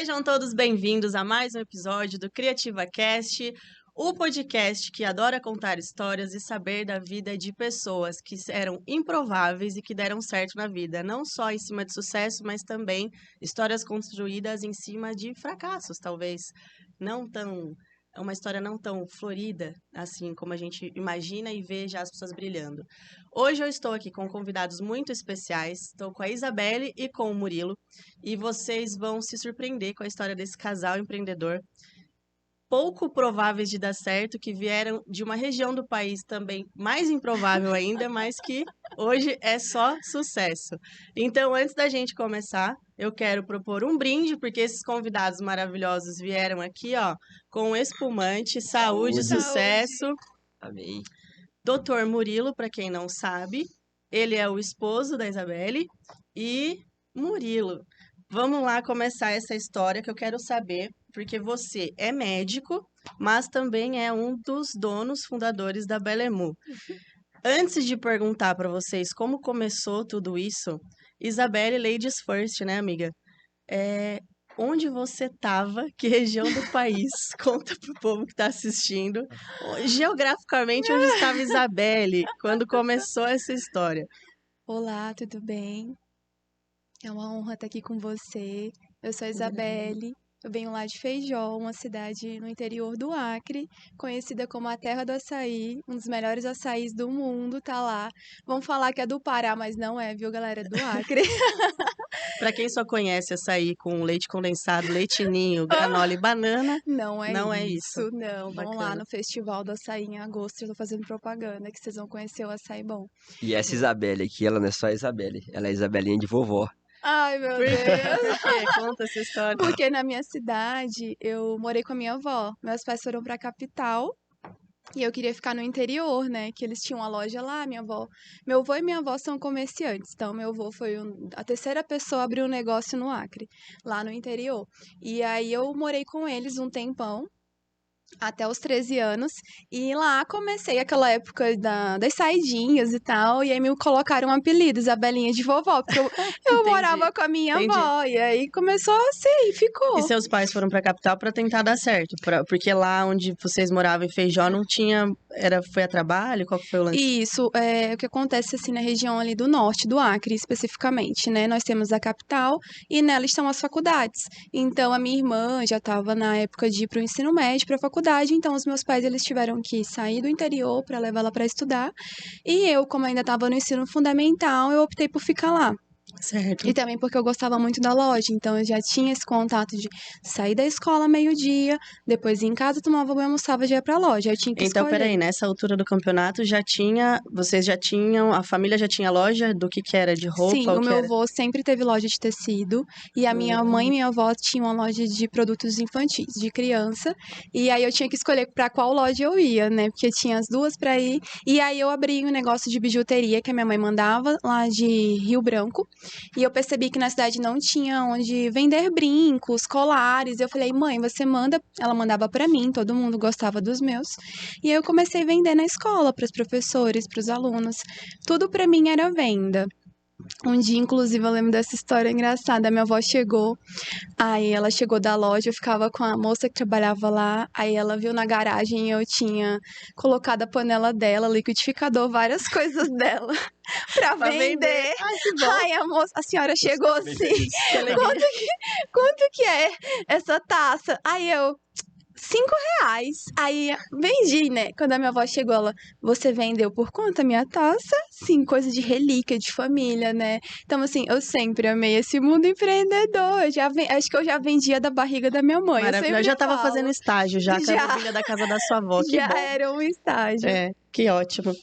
Sejam todos bem-vindos a mais um episódio do Criativa Cast, o podcast que adora contar histórias e saber da vida de pessoas que eram improváveis e que deram certo na vida, não só em cima de sucesso, mas também histórias construídas em cima de fracassos, talvez não tão uma história não tão florida, assim como a gente imagina e vê já as pessoas brilhando. Hoje eu estou aqui com convidados muito especiais, estou com a Isabelle e com o Murilo, e vocês vão se surpreender com a história desse casal empreendedor, pouco prováveis de dar certo, que vieram de uma região do país também mais improvável ainda, mas que hoje é só sucesso. Então, antes da gente começar, eu quero propor um brinde, porque esses convidados maravilhosos vieram aqui, ó, com espumante, saúde, sucesso. Amém. Doutor Murilo, para quem não sabe, ele é o esposo da Isabelle e Murilo. Vamos lá começar essa história que eu quero saber, porque você é médico, mas também é um dos donos fundadores da Belemu. Antes de perguntar para vocês como começou tudo isso, Isabelle, ladies first, né, amiga? Onde você estava? Que região do país? Conta pro povo que está assistindo. Geograficamente, onde estava Isabelle quando começou essa história? Olá, tudo bem? É uma honra estar aqui com você. Eu sou a Isabelle, eu venho lá de Feijó, uma cidade no interior do Acre, conhecida como a Terra do Açaí, um dos melhores açaís do mundo, tá lá. Vão falar que é do Pará, mas não é, viu, galera? É do Acre. Para quem só conhece açaí com leite condensado, leite ninho, granola e banana, Não é não é isso, isso. não. Vão lá Bacana. no Festival do Açaí em agosto, eu tô fazendo propaganda, que vocês vão conhecer o açaí bom. E essa Isabelle aqui, ela não é só a Isabelle, ela é a Isabelinha de vovó. Ai, meu Por quê? Deus! Por quê? Conta essa história. Porque na minha cidade, eu morei com a minha avó. Meus pais foram pra capital e eu queria ficar no interior, né? Que eles tinham uma loja lá, minha avó. Meu avô e minha avó são comerciantes. Então, meu avô foi a terceira pessoa a abrir um negócio no Acre, lá no interior. E aí eu morei com eles um tempão. Até os 13 anos, e lá comecei aquela época das saidinhas e tal, e aí me colocaram um apelido, Isabelinha de vovó, porque eu Entendi, morava com a minha entendi. avó, e aí começou assim, E ficou. seus pais foram para a capital para tentar dar certo? Porque lá onde vocês moravam em Feijó não tinha... Foi a trabalho? Qual que foi o lance? Isso, o que acontece assim na região ali do norte, do Acre especificamente, né? Nós temos a capital e nela estão as faculdades. Então, a minha irmã já estava na época de ir para o ensino médio, para a faculdade, então os meus pais eles tiveram que sair do interior para levar ela para estudar. E eu, como ainda estava no ensino fundamental, eu optei por ficar lá. Certo. E também porque eu gostava muito da loja, então eu já tinha esse contato de sair da escola meio-dia, depois ir em casa, tomava banho, almoçava e já ia pra loja. Eu tinha que Então, escolher. peraí, nessa altura do campeonato vocês já tinham, a família já tinha loja do que era? De roupa? Sim, o meu avô sempre teve loja de tecido e a minha mãe e minha avó tinham uma loja de produtos infantis, de criança. E aí eu tinha que escolher pra qual loja eu ia, né? Porque tinha as duas pra ir. E aí eu abri um negócio de bijuteria que a minha mãe mandava lá de Rio Branco. E eu percebi que na cidade não tinha onde vender brincos, colares. Eu falei, mãe, você manda? Ela mandava pra mim, todo mundo gostava dos meus. E aí eu comecei a vender na escola, pros professores, pros alunos. Tudo pra mim era venda. Um dia, inclusive, eu lembro dessa história engraçada. A minha avó chegou, aí ela chegou da loja, eu ficava com a moça que trabalhava lá, aí ela viu na garagem eu tinha colocado a panela dela, liquidificador, várias coisas dela pra vender. Ai, que bom. Aí a senhora chegou assim, Que alegria. quanto que é essa taça? Aí eu... R$5. Aí vendi, né? Quando a minha avó chegou, você vendeu por quanto a minha taça? Sim, coisa de relíquia, de família, né? Então, assim, eu sempre amei esse mundo empreendedor. Acho que eu já vendia da barriga da minha mãe. Maravilha. Eu já estava fazendo estágio já, com a vinda da casa da sua avó. Que Já bom. era um estágio. Que ótimo.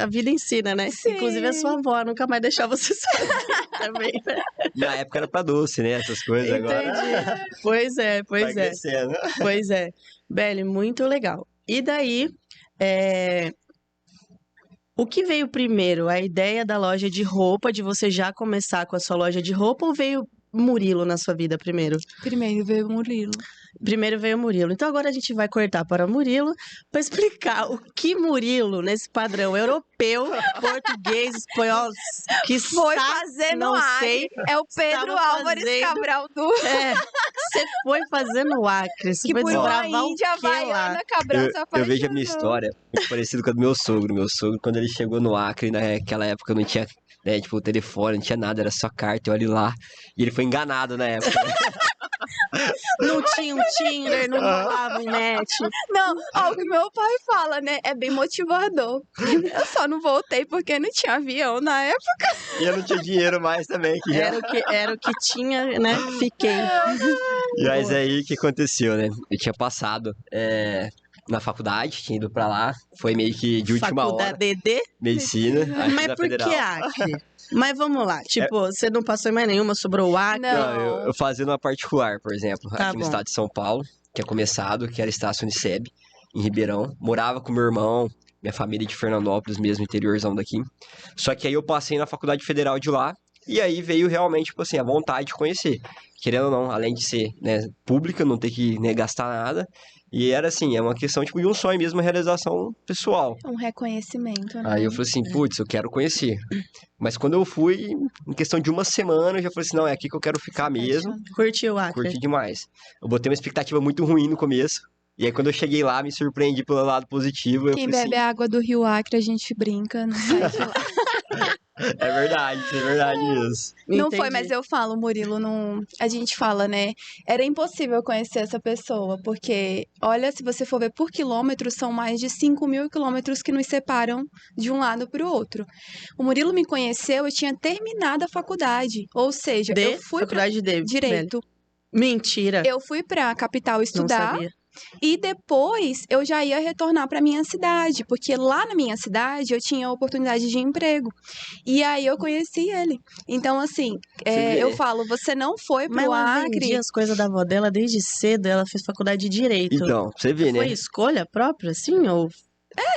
A vida ensina, né? Sim. Inclusive a sua avó nunca mais deixar você sozinha também, né? Na época era pra doce, né? Essas coisas agora. Entendi. Pois é. Vai crescendo. Pois é. Beli, muito legal. E daí, o que veio primeiro? A ideia da loja de roupa, de você já começar com a sua loja de roupa, ou veio Murilo na sua vida primeiro? Primeiro veio o Murilo. Primeiro veio o Murilo. Então agora a gente vai cortar para o Murilo para explicar o que Murilo, nesse padrão europeu, português, espanhol, que Foi está, fazer no não Acre. sei, É o Pedro estava Álvares fazendo- Cabral do... É, você foi fazer no Acre, você Que foi por uma desbravar o índia que lá? havaiana, Cabral se Eu vejo a minha apaixonou. história muito parecida com a do meu sogro. Meu sogro, quando ele chegou no Acre, naquela época não tinha, né, tipo, telefone, não tinha nada, era só carta, eu olho lá. E ele foi enganado na época. Não tinha um Tinder, não rolava um match. Não, ó, o que meu pai fala, né? É bem motivador. Eu só não voltei porque não tinha avião na época. E eu não tinha dinheiro mais também, que já... Era o que tinha, né? Fiquei. Mas Boa. aí, o que aconteceu, né? Eu tinha passado na faculdade, tinha ido pra lá. Foi meio que de última hora, Faculdade de... medicina, aí fiz Mas a por que federal. Acre? Mas vamos lá, tipo, você não passou em mais nenhuma, sobrou o Acre. Não. Não, eu fazia numa particular, por exemplo, Tá aqui no bom. estado de São Paulo, tinha começado, que era Estácio Uniceb, em Ribeirão. Morava com meu irmão, minha família de Fernandópolis mesmo, interiorzão daqui. Só que aí eu passei na Faculdade Federal de lá, e aí veio realmente, tipo assim, a vontade de conhecer. Querendo ou não, além de ser, né, pública, não ter que, né, gastar nada. E era assim, é uma questão, tipo, de um sonho mesmo, uma realização pessoal. Um reconhecimento, né? Aí eu falei assim, putz, eu quero conhecer. Mas quando eu fui, em questão de uma semana, eu já falei assim, não, é aqui que eu quero ficar mesmo. Curtiu o Acre. Curti demais. Eu botei uma expectativa muito ruim no começo. E aí quando eu cheguei lá, me surpreendi pelo lado positivo. Eu Quem falei bebe a água do Rio Acre, a gente brinca, não sai de lá. é verdade, isso é verdade mesmo. Não foi, Entendi. mas eu falo, Murilo, não... a gente fala, né? Era impossível conhecer essa pessoa, porque, olha, se você for ver por quilômetros, são mais de 5.000 quilômetros que nos separam de um lado para o outro. O Murilo me conheceu, eu tinha terminado a faculdade, ou seja, eu fui para Faculdade de Direito. Mentira. Eu fui para a capital Não estudar. sabia. E depois eu já ia retornar para minha cidade, porque lá na minha cidade eu tinha oportunidade de emprego. E aí eu conheci ele. Então, assim, Você vê. eu falo, você não foi Mas pro ela Acre. vendia as coisas da avó dela desde cedo, ela fez faculdade de Direito. Então, pra você ver, Foi né? escolha própria, assim? Ou...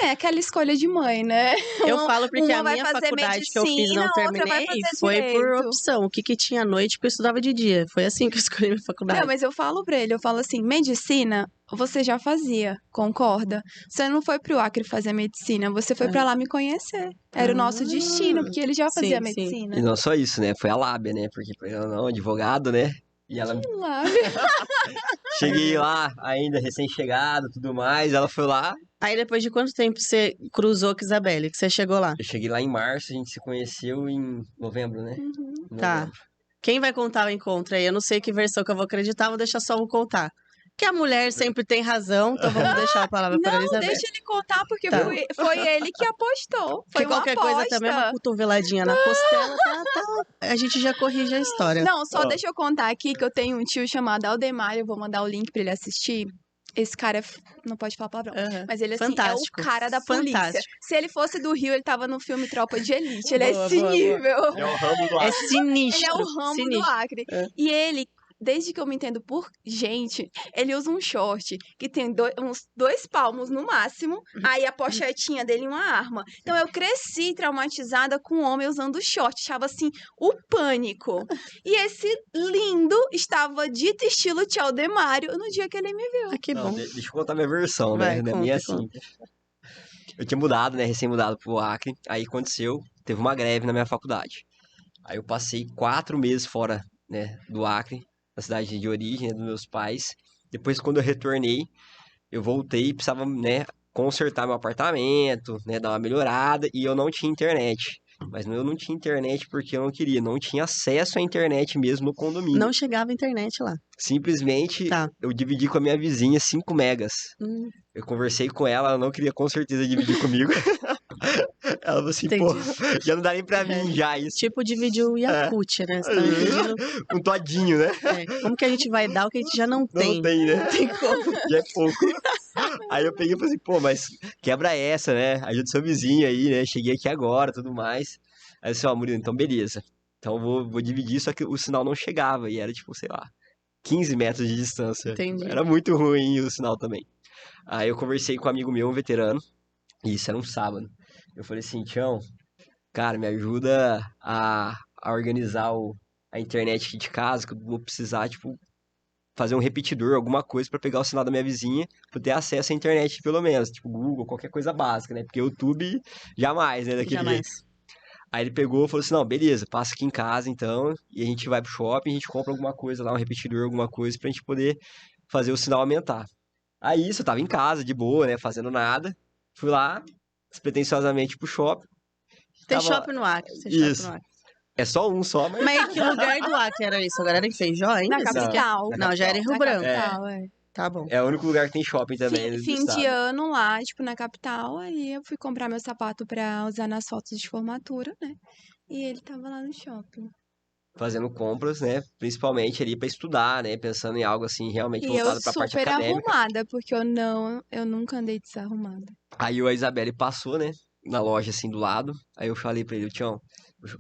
É aquela escolha de mãe, né? Eu Uma- falo porque uma a vai minha fazer faculdade que eu fiz e não medicina, outra vai terminei fazer foi por direito. opção. O que tinha à noite, porque eu estudava de dia. Foi assim que eu escolhi minha faculdade. Não, mas eu falo pra ele, eu falo assim, medicina você já fazia, concorda? Você não foi pro Acre fazer medicina, você foi pra lá me conhecer. Era o nosso destino, porque ele já fazia Sim, sim. medicina. E não só isso, né? Foi a lábia, né? Porque, querendo ou não, advogado, né? E ela... Lá, Cheguei lá, ainda recém-chegado, tudo mais. Ela foi lá. Aí depois de quanto tempo você cruzou com Isabelle, que você chegou lá? Eu cheguei lá em março, a gente se conheceu em novembro, né? Em Tá. novembro. Quem vai contar o encontro aí? Eu não sei que versão que eu vou acreditar, vou deixar só um contar. Que a mulher sempre tem razão, então vamos deixar a palavra para a Não, Isabelle. deixa ele contar, porque Tá. foi ele que apostou. Foi Que uma qualquer aposta. coisa também, uma cotoveladinha na costela, a gente já corrige a história. Não, só Ó. deixa eu contar aqui que eu tenho um tio chamado Aldemar, eu vou mandar o link pra ele assistir. Esse cara não pode falar palavrão. Aham. Mas ele, assim, Fantástico. é o cara da polícia. Fantástico. Se ele fosse do Rio, ele tava no filme Tropa de Elite. Ele Boa, é esse boa, boa. nível. É o ramo do É ar. sinistro. Ele é o Rambo sinistro. do Acre. É. E ele, desde que eu me entendo por gente, ele usa um short que tem uns 2 palmos no máximo, aí a pochetinha dele uma arma. Então eu cresci traumatizada com um homem usando short, achava assim o pânico. E esse lindo estava dito estilo Tchau Demário no dia que ele me viu. Ah, que Não, bom. deixa eu contar minha versão, Vai, né? Na conta, minha, assim. Eu tinha mudado, né? Recém-mudado pro Acre. Aí aconteceu, teve uma greve na minha faculdade. Aí eu passei 4 meses fora, né, do Acre, na cidade de origem, né, dos meus pais. Depois, quando eu retornei, eu voltei e precisava, né, consertar meu apartamento, né, dar uma melhorada, e eu não tinha internet. Mas eu não tinha internet porque eu não queria, não tinha acesso à internet mesmo no condomínio. Não chegava a internet lá. Simplesmente, Tá. eu dividi com a minha vizinha 5 megas. Hum, Eu conversei com ela, ela não queria com certeza dividir comigo. Ela falou assim, pô, já não dá nem pra mim já isso. tipo, dividiu o Yakult, né? Você tá me pedindo, Um todinho, né? como que a gente vai dar o que a gente já não tem? Não tem, né? Não tem como. Já é pouco. Aí eu peguei e falei assim, pô, mas quebra essa, né? Ajuda seu vizinho aí, né? Cheguei aqui agora, tudo mais. Aí eu disse, ó, Murilo, então beleza. Então eu vou dividir, só que o sinal não chegava. E era tipo, sei lá, 15 metros de distância. Entendi. Era muito ruim o sinal também. Aí eu conversei com um amigo meu, um veterano. E isso era um sábado. Eu falei assim, Tião, cara, me ajuda a organizar a internet aqui de casa, que eu vou precisar, tipo, fazer um repetidor, alguma coisa pra pegar o sinal da minha vizinha, pra ter acesso à internet, pelo menos. Tipo, Google, qualquer coisa básica, né? Porque YouTube, jamais, né? Daquele jeito. Jamais. Aí ele pegou e falou assim, não, beleza, passa aqui em casa, então, e a gente vai pro shopping, a gente compra alguma coisa lá, um repetidor, alguma coisa, pra gente poder fazer o sinal aumentar. Aí isso, eu tava em casa, de boa, né? Fazendo nada. Fui lá, despretensiosamente pro shopping. Tem Tava- shopping no Acre. Tem shopping Isso. no Acre. É só um só, mas... Mas que lugar do Acre era isso? Agora era em Feijó ainda? Na capital. Não, já era em Rio Na Branco. capital, é. Tá bom. É o único lugar que tem shopping também no Fim estado. de ano lá, tipo, na capital, aí eu fui comprar meu sapato pra usar nas fotos de formatura, né? E ele tava lá no shopping. Fazendo compras, né? Principalmente ali pra estudar, né? Pensando em algo assim, realmente E eu voltado pra parte super acadêmica. arrumada, porque eu nunca andei desarrumada. Aí a Isabelle passou, né? Na loja assim do lado. Aí eu falei pra ele, Tião,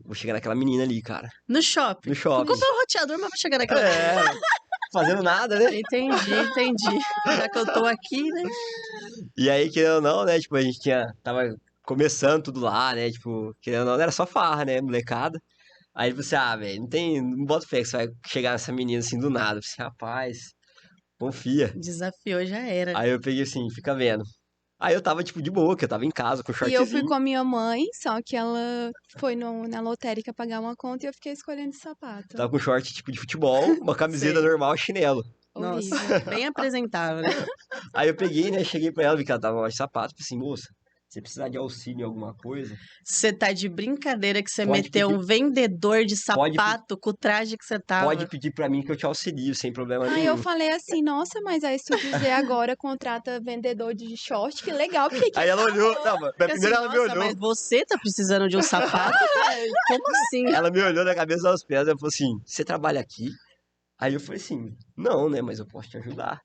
vou chegar naquela menina ali, cara. No shopping. No shopping. Comprou um roteador, mas vou chegar naquela. É, fazendo nada, né? Entendi. Já que eu tô aqui, né? E aí, querendo ou não, né? Tipo, a gente tava começando tudo lá, né? Tipo, querendo ou não, era só farra, né? Molecada. Aí você, velho, não bota fé que você vai chegar nessa menina assim do nada. Eu falei, rapaz, confia. Desafiou, já era. Aí eu peguei assim, fica vendo. Aí eu tava, tipo, de boa, que eu tava em casa com E eu shortzinho. fui com a minha mãe, só que ela foi na lotérica pagar uma conta e eu fiquei escolhendo sapato. Tava com short, tipo, de futebol, uma camiseta Sei. normal, chinelo. Nossa, Horrível. bem apresentável, né? Aí eu peguei, né, cheguei pra ela, vi que ela tava de sapato, falei assim, moça, você precisar de auxílio em alguma coisa, Você tá de brincadeira que você Pode meteu pedir. um vendedor de Pode sapato com o traje que você tava. pode pedir pra mim que eu te auxilio, sem problema Aí nenhum. eu falei assim, nossa, mas aí se tu quiser agora contrata vendedor de short, que legal, porque Aí ela olhou, não, mas Fica primeiro ela me nossa, olhou, mas você tá precisando de um sapato? Cara? Como assim? ela me olhou da cabeça aos pés, ela falou assim, você trabalha aqui? Aí eu falei assim, não, né, mas eu posso te ajudar.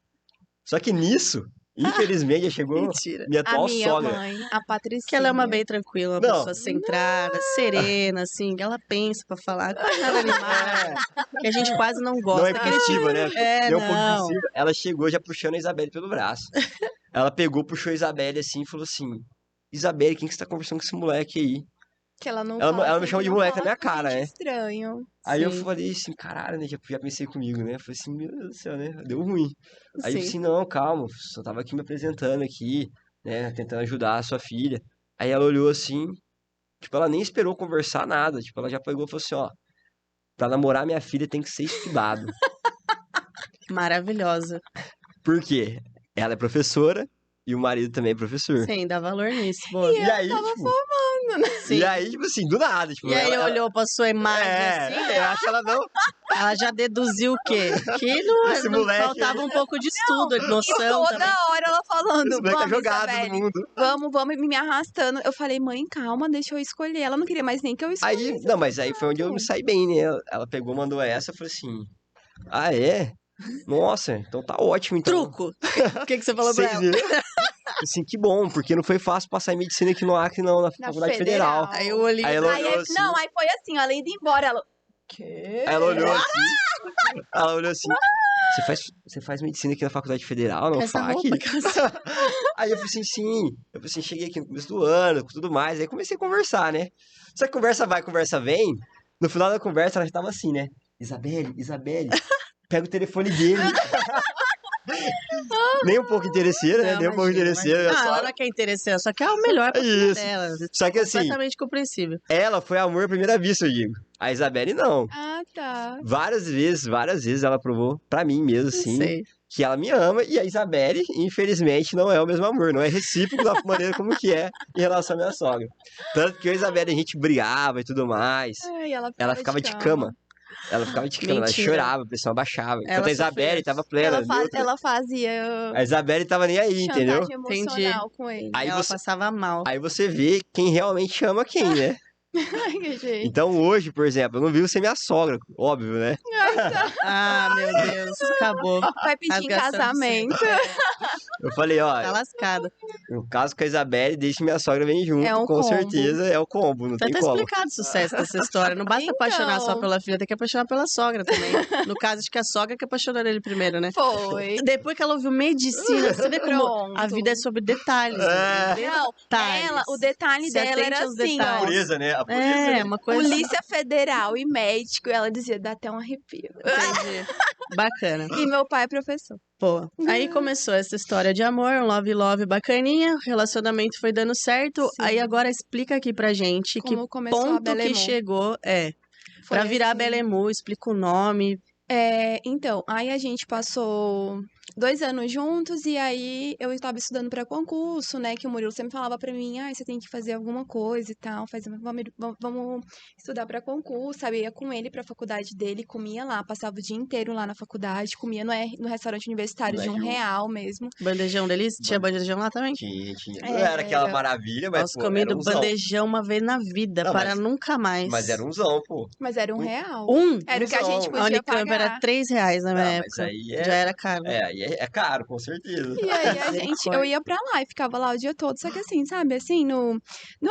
Só que nisso, infelizmente, já chegou Mentira. minha a atual minha sogra. mãe, a Patricinha. Que ela é uma bem tranquila, uma Não. pessoa centrada, serena, assim, que ela pensa pra falar, não é nada animada, que a gente quase não gosta. Não é Aquele tipo- impulsiva, né? É, Deu um pouco não. impulsiva. Ela chegou já puxando a Isabelle pelo braço. Ela pegou, puxou a Isabelle assim e falou assim, Isabelle, quem que você tá conversando com esse moleque aí? Que ela não Ela fala me chama assim, de não moleque na fala minha com cara, gente né? estranho. Aí eu Sim. falei assim, caralho, né? Já pensei comigo, né? Eu falei assim, meu Deus do céu, né? Deu ruim. Aí eu falei Sim. assim, não, calma, só tava aqui me apresentando aqui, né? Tentando ajudar a sua filha. Aí ela olhou assim, tipo, ela nem esperou conversar nada. Tipo, ela já pegou e falou assim, ó, pra namorar minha filha tem que ser estudado. Maravilhosa. Por quê? Ela é professora e o marido também é professor. Sim, dá valor nisso, boa. E aí, tipo, Sim. e aí, tipo assim, do nada, tipo, E aí ela- olhou pra sua imagem assim, eu né? acho que ela não. Ela já deduziu o quê? Que não, Esse não moleque faltava um pouco de estudo, de E noção toda também. hora ela falando, Esse moleque tá vamos, jogado Isabelle, no mundo. vamos, me arrastando. Eu falei, mãe, calma, deixa eu escolher. Ela não queria mais nem que eu escolhesse. Aí, não, mas aí foi onde eu me saí bem, né? Ela pegou, mandou essa, eu falei assim, ah, é? Nossa, então tá ótimo, então. Truco. O que você falou pra Vocês ela? viram? Assim, que bom, porque não foi fácil passar em medicina aqui no Acre, não, na Na Faculdade Federal. Federal. Aí eu olhei. Aí ela Aí, olhou assim. não, aí foi assim, ó, ela indo embora, ela... Quê? Aí ela olhou assim. Ela olhou assim. Você faz medicina aqui na Faculdade Federal, Com não, essa FAC? roupa que ela- Aí eu falei assim, sim. Eu falei assim, cheguei aqui no começo do ano, tudo mais. Aí comecei a conversar, né? Só que conversa vai, conversa vem. No final da conversa, ela já tava assim, né? Isabelle, pega o telefone dele. Nem um pouco interesseira, né? Não, Nem um pouco imagina, interesseira. imagina. só- Ela não quer interesseira, só quer o melhor pra filha Isso. dela. Só que assim, Completamente compreensível. ela foi amor à primeira vista, eu digo. A Isabelle não. Ah, tá. Várias vezes ela provou pra mim mesmo, Não assim, sei. que ela me ama. E a Isabelle, infelizmente, não é o mesmo amor. Não é recíproco da maneira como que é em relação à minha sogra. Tanto que eu e a Isabelle, a gente brigava e tudo mais. Ai, Ela ficava de cama. Ela ficava de cama, ela Mentira. chorava, a pressão abaixava. Ela Enquanto a Isabelle sofria. tava plena. Ela fazia A Isabelle tava nem aí, entendeu? chantagem emocional com ele. Aí Ela você- passava mal. Aí você vê quem realmente ama quem, né? Ai, que jeito. Então hoje, por exemplo, eu não vivo sem minha sogra, óbvio, né? Ah, meu Deus, acabou. Vai pedir em Rasgação de casamento. Eu falei, ó, Tá lascada. no caso com a Isabelle, deixa que minha sogra vem junto, É um com combo. certeza é o combo, não Tá tem até como. explicado o sucesso dessa história. Não basta apaixonar só Então. pela filha, tem que apaixonar pela sogra também. No caso, acho que a sogra que apaixonou ele primeiro, né? Foi. Depois que ela ouviu medicina, você vê como Pronto. a vida é sobre detalhes. É. Entendeu? Não, Detalhes. ela, o detalhe Se dela atente era aos assim, detalhes. ó. Pureza, né? A pureza. É, né? uma coisa. Polícia Federal e médico, ela dizia, dá até um arrepio. Entendi. Bacana. E meu pai é professor. Pô, aí começou essa história de amor, um love bacaninha, o relacionamento foi dando certo. Sim. Aí agora explica aqui pra gente Como que começou a ponto que Belemu. chegou, Foi pra virar assim. Belemu, explica o nome. Então, aí a gente passou 2 anos juntos e aí eu estava estudando para concurso, né? Que o Murilo sempre falava para mim, você tem que fazer alguma coisa e tal, vamos estudar para concurso, sabe? Eu ia com ele para a faculdade dele, comia lá, passava o dia inteiro lá na faculdade, comia no restaurante universitário No de RU. R$1 mesmo. Bandejão deles? Tinha bandejão lá também? Tinha. Não era aquela maravilha, mas, Nós pô, era comido umzão. bandejão uma vez na vida, Não, para nunca mais. Mas era umzão, pô. Mas era R$1. Um? Era o que a gente Umzão. A podia Unicamp era pagar. R$3 na minha Mas época. aí Já era caro. aí é caro, com certeza. E aí eu Misericórdia. ia pra lá e ficava lá o dia todo, só que assim, sabe, assim, não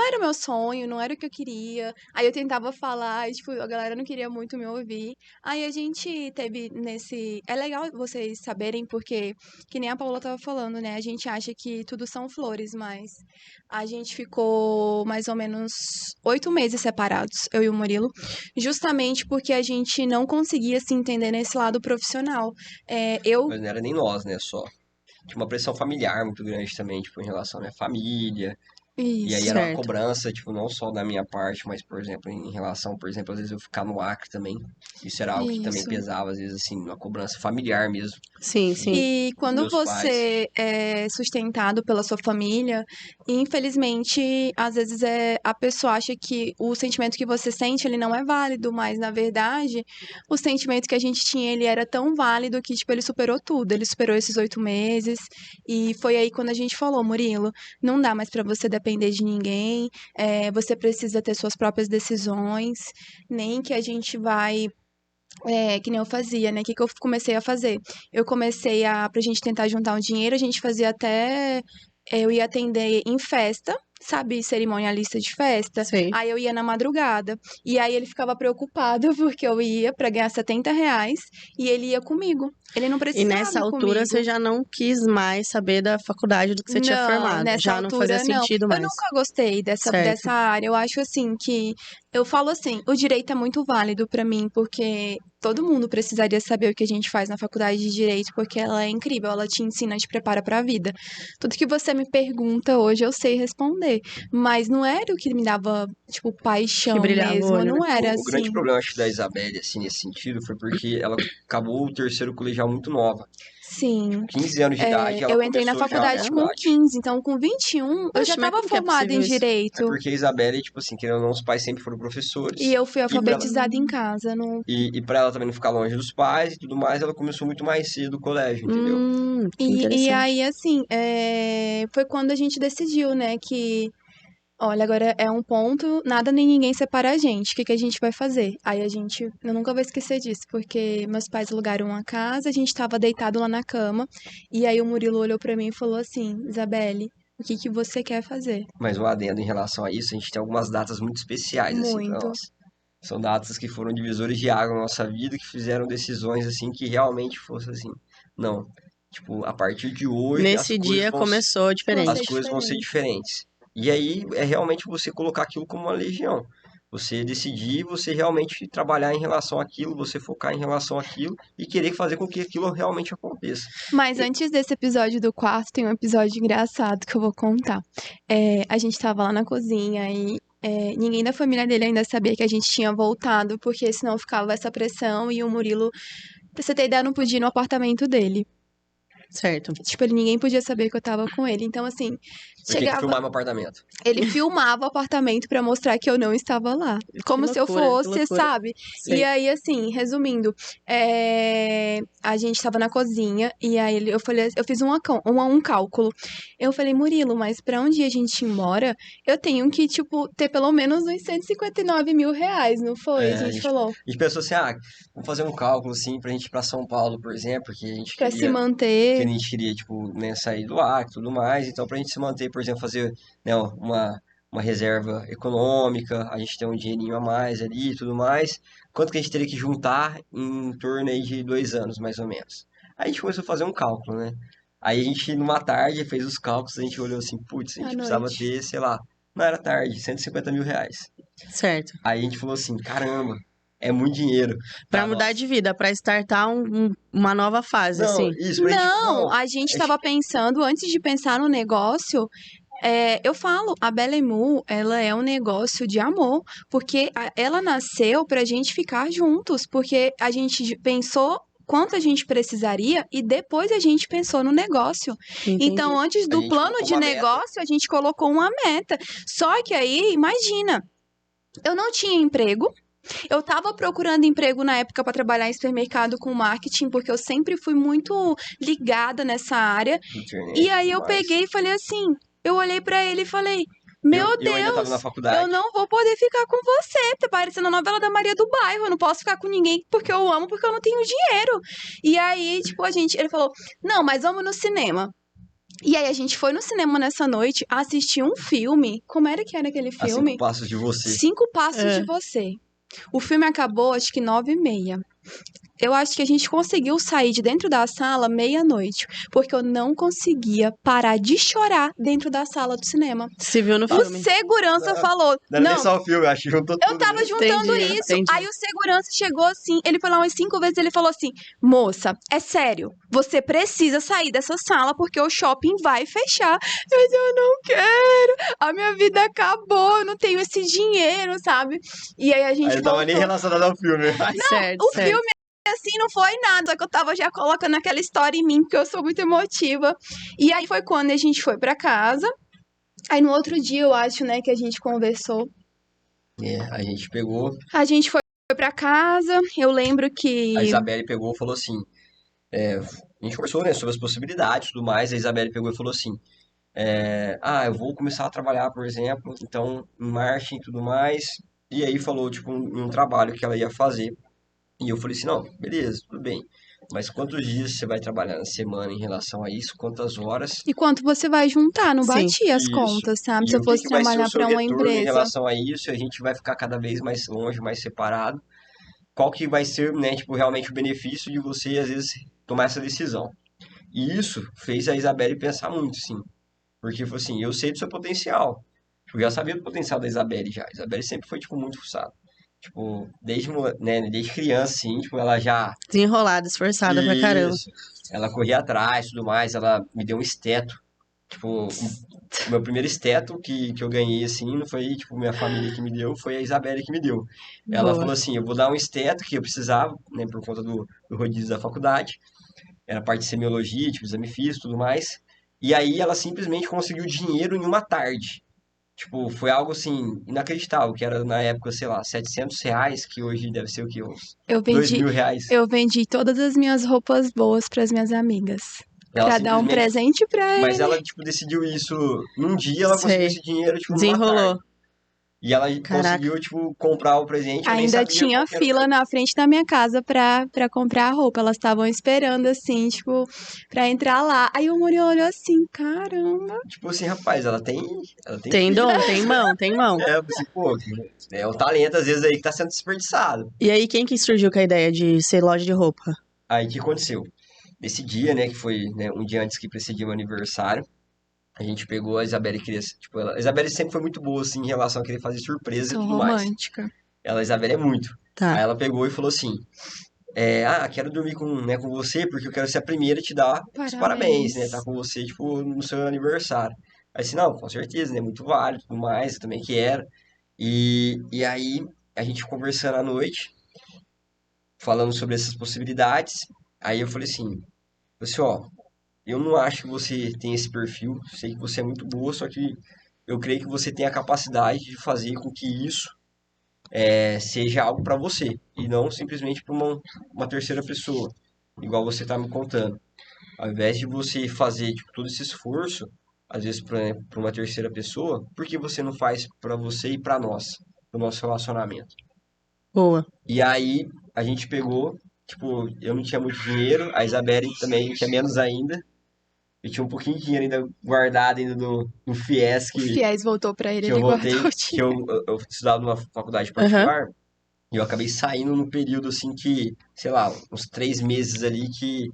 era o meu sonho, não era o que eu queria. Aí eu tentava falar e, tipo, a galera não queria muito me ouvir. Aí a gente teve nesse... É legal vocês saberem, porque, que nem a Paula tava falando, né, a gente acha que tudo são flores, mas a gente ficou mais ou menos 8 meses separados, eu e o Murilo, justamente porque a gente não conseguia se entender nesse lado profissional. Mas não era nem nós, né, só. Tinha uma pressão familiar muito grande também, tipo, em relação à minha família. E aí Isso. era uma Certo. cobrança, tipo, não só da minha parte, mas, por exemplo, em relação, por exemplo, às vezes eu ficar no Acre também. Isso era algo que também Isso. pesava, às vezes, assim, uma cobrança familiar mesmo. Sim, sim. E quando Meus você é sustentado pela sua família, infelizmente, às vezes a pessoa acha que o sentimento que você sente, ele não é válido, mas na verdade, o sentimento que a gente tinha, ele era tão válido que, tipo, ele superou tudo. Ele superou esses 8 meses. E foi aí quando a gente falou, Murilo, não dá mais pra você depender de ninguém, você precisa ter suas próprias decisões, nem que a gente vai que nem eu fazia, né? O que eu comecei a fazer? Eu comecei pra gente tentar juntar um dinheiro, a gente fazia até. Eu ia atender em festa, sabe, cerimonialista de festa. Sei. Aí eu ia na madrugada. E aí ele ficava preocupado porque eu ia pra ganhar R$70 e ele ia comigo. Ele não E precisava nessa ir altura comigo. você já não quis mais saber da faculdade do que você tinha formado. Nessa Já não fazia altura, não. sentido Eu mais. nunca gostei Certo. dessa área. Eu acho assim que. Eu falo assim, o direito é muito válido pra mim, porque todo mundo precisaria saber o que a gente faz na faculdade de direito, porque ela é incrível, ela te ensina, te prepara pra vida. Tudo que você me pergunta hoje eu sei responder, mas não era o que me dava, tipo, paixão Que brilhava o mesmo, olho, né? não era O grande assim. problema, acho, da Isabelle, assim, nesse sentido, foi porque ela acabou o terceiro colegial muito nova. Sim. 15 anos de idade, ela Eu entrei na começou já a faculdade com faculdade. 15, então com 21 eu já Oxe, mas tava como que é formada em possível isso? É direito. porque a Isabelle, tipo assim, querendo ou não, os pais sempre foram professores. E eu fui E pra ela, alfabetizada em casa. e pra ela também não ficar longe dos pais e tudo mais, ela começou muito mais cedo o colégio, entendeu? Que E interessante. aí, assim, foi quando a gente decidiu, né, que, olha, agora é um ponto, nada nem ninguém separa a gente, o que que a gente vai fazer? Aí eu nunca vou esquecer disso, porque meus pais alugaram uma casa, a gente tava deitado lá na cama, e aí o Murilo olhou pra mim e falou assim, Isabelle, o que que você quer fazer? Mas um adendo em relação a isso, a gente tem algumas datas muito especiais, assim, pra Muito. nós. São datas que foram divisores de água na nossa vida, que fizeram decisões, assim, que realmente fosse assim. Não, tipo, a partir de hoje Nesse dia começou diferente. as coisas vão ser diferentes. E aí é realmente você colocar aquilo como uma legião. Você decidir, você realmente trabalhar em relação àquilo, você focar em relação àquilo e querer fazer com que aquilo realmente aconteça. Mas antes desse episódio do quarto, tem um episódio engraçado que eu vou contar. A gente tava lá na cozinha e ninguém da família dele ainda sabia que a gente tinha voltado, porque senão ficava essa pressão e o Murilo, pra você ter ideia, não podia ir no apartamento dele. Certo. Tipo, ninguém podia saber que eu tava com ele. Então, assim, Eu tinha que chegava. filmar meu apartamento. Ele filmava o apartamento pra mostrar que eu não estava lá. Como se eu loucura, que fosse, loucura. sabe? Sei. E aí, assim, resumindo, a gente tava na cozinha e aí eu falei, eu fiz um cálculo. Eu falei, Murilo, mas pra onde a gente ir embora, eu tenho que, tipo, ter pelo menos uns R$159 mil, não foi? A gente falou. A gente pensou assim, vamos fazer um cálculo, assim, pra gente ir pra São Paulo, por exemplo, que a gente Pra se queria... que a manter. gente queria, tipo, né, sair do Acre e tudo mais. Então, pra gente se manter, por exemplo, fazer, né, uma reserva econômica, a gente ter um dinheirinho a mais ali e tudo mais. Quanto que a gente teria que juntar em torno aí de 2 anos, mais ou menos. Aí a gente começou a fazer um cálculo, né? Aí a gente, numa tarde, fez os cálculos, a gente olhou assim, putz, a À gente precisava noite. ter, sei lá, não era tarde, R$150 mil. Certo. Aí a gente falou assim, caramba, é muito dinheiro Pra pra mudar nós. de vida, pra startar uma nova fase, Não, assim. isso, mas Não, a gente é estava pensando, antes de pensar no negócio, eu falo, a Belemu, ela é um negócio de amor, porque ela nasceu pra gente ficar juntos, porque a gente pensou quanto a gente precisaria e depois a gente pensou no negócio. Entendi. Então, antes a do gente plano colocou de uma meta. negócio, a gente colocou uma meta. Só que aí, imagina, eu não tinha emprego. Eu tava procurando emprego na época para trabalhar em supermercado com marketing, porque eu sempre fui muito ligada nessa área. Da internet E e aí tudo eu mais. peguei e falei assim, eu olhei pra ele e falei, meu Eu ainda tava Deus, na faculdade. eu não vou poder ficar com você, tá parecendo a novela da Maria do Bairro, eu não posso ficar com ninguém porque eu amo, porque eu não tenho dinheiro. E aí, tipo, ele falou, não, mas vamos no cinema. E aí a gente foi no cinema nessa noite, assistir um filme. Como era que era aquele A 5 filme? passos de você. 5 Passos É. de Você. O filme acabou, acho que 9h30. Eu acho que a gente conseguiu sair de dentro da sala meia-noite, porque eu não conseguia parar de chorar dentro da sala do cinema. Se viu no O filme. segurança falou, Não era nem não, só o filme, eu acho que juntou eu tudo. tava né? juntando Entendi, isso. entendi. Aí o segurança chegou assim, ele foi lá umas 5 vezes, ele falou assim, moça, é sério, você precisa sair dessa sala porque o shopping vai fechar. Eu disse, eu não quero, a minha vida acabou, eu não tenho esse dinheiro, sabe? E aí a gente Aí não tava nem voltou. relacionado ao filme. Certo, O certo. filme, assim, não foi nada, só que eu tava já colocando aquela história em mim, porque eu sou muito emotiva. E aí foi quando a gente foi pra casa. Aí no outro dia, eu acho, né, que a gente conversou. A gente pegou, A gente foi pra casa, eu lembro que... a Isabelle pegou e falou assim, a gente conversou, né, sobre as possibilidades e tudo mais, a Isabelle pegou e falou assim, eu vou começar a trabalhar, por exemplo, então, em marketing e tudo mais, e aí falou, tipo, um trabalho que ela ia fazer, e eu falei assim, não, beleza, tudo bem, mas quantos dias você vai trabalhar na semana em relação a isso, quantas horas, E quanto você vai juntar? Não Sim. batia as Isso. contas, sabe? E Se eu o que fosse que vai ser o trabalhar seu pra uma retorno em empresa. relação a isso, e a gente vai ficar cada vez mais longe, mais separado, qual que vai ser, né, tipo, realmente o benefício de você, às vezes, tomar essa decisão. E isso fez a Isabelle pensar muito, sim. Porque, tipo assim, eu sei do seu potencial. Tipo, eu já sabia do potencial da Isabelle já. A Isabelle sempre foi, tipo, muito fuçada. Tipo, desde criança, assim, tipo, ela já... Desenrolada, esforçada pra caramba. Isso. Ela corria atrás e tudo mais, ela me deu um esteto. Tipo, o meu primeiro esteto que eu ganhei, assim, não foi, tipo, minha família que me deu, foi a Isabelle que me deu. Ela Boa. falou assim, eu vou dar um esteto que eu precisava, né, por conta do rodízio da faculdade. Era parte de semiologia, tipo, exame físico e tudo mais. E aí ela simplesmente conseguiu dinheiro em uma tarde. Tipo, foi algo, assim, inacreditável, que era na época, sei lá, R$ 700, que hoje deve ser o quê? Uns Eu 2 vendi, mil reais. eu vendi todas as minhas roupas boas pras minhas amigas. Ela Pra dar um simplesmente... presente pra Mas ele. ela, tipo, decidiu isso num dia, ela conseguiu Sei. esse dinheiro, tipo, numa Desenrolou. tarde. E ela Caraca. conseguiu, tipo, comprar o presente, eu nem Ainda sabia tinha qual que era o fila presente. na frente da minha casa pra comprar a roupa. Elas estavam esperando, assim, tipo, pra entrar lá. Aí o Muriel olhou assim, caramba. Tipo assim, rapaz, ela tem Tem feeling. dom, tem mão, tem mão. Assim, pô, é um talento, às vezes, aí que tá sendo desperdiçado. E aí, quem que surgiu com a ideia de ser loja de roupa? Aí, o que aconteceu? Nesse dia, né, que foi, né, um dia antes que precedia o aniversário, a gente pegou a Isabelle, queria, tipo, a Isabelle sempre foi muito boa, assim, em relação a querer fazer surpresa e Sou tudo mais. romântica. A Isabelle é muito. Aí Tá. ela pegou e falou assim, quero dormir com você porque eu quero ser a primeira a te dar os parabéns, né? Tá Parabéns. com você, tipo, no seu aniversário. Aí assim, não, com certeza, né? Muito válido, tudo mais, eu também quero. E aí, a gente conversando à noite, falando sobre essas possibilidades, aí eu falei assim, ó, eu não acho que você tem esse perfil, sei que você é muito boa, só que eu creio que você tem a capacidade de fazer com que isso seja algo para você e não simplesmente para uma terceira pessoa, igual você tá me contando. Ao invés de você fazer tipo, todo esse esforço, às vezes para uma terceira pessoa, por que você não faz para você e para nós, pro nosso relacionamento? Boa. E aí a gente pegou, tipo, eu não tinha muito dinheiro, a Isabelle também tinha menos ainda. Eu tinha um pouquinho de dinheiro ainda guardado ainda no FIES O Fiéis voltou pra ele, que eu ele guardou voltei, o que dinheiro. eu estudava numa faculdade Aham. particular. E eu acabei saindo num período assim que, sei lá, uns 3 meses ali que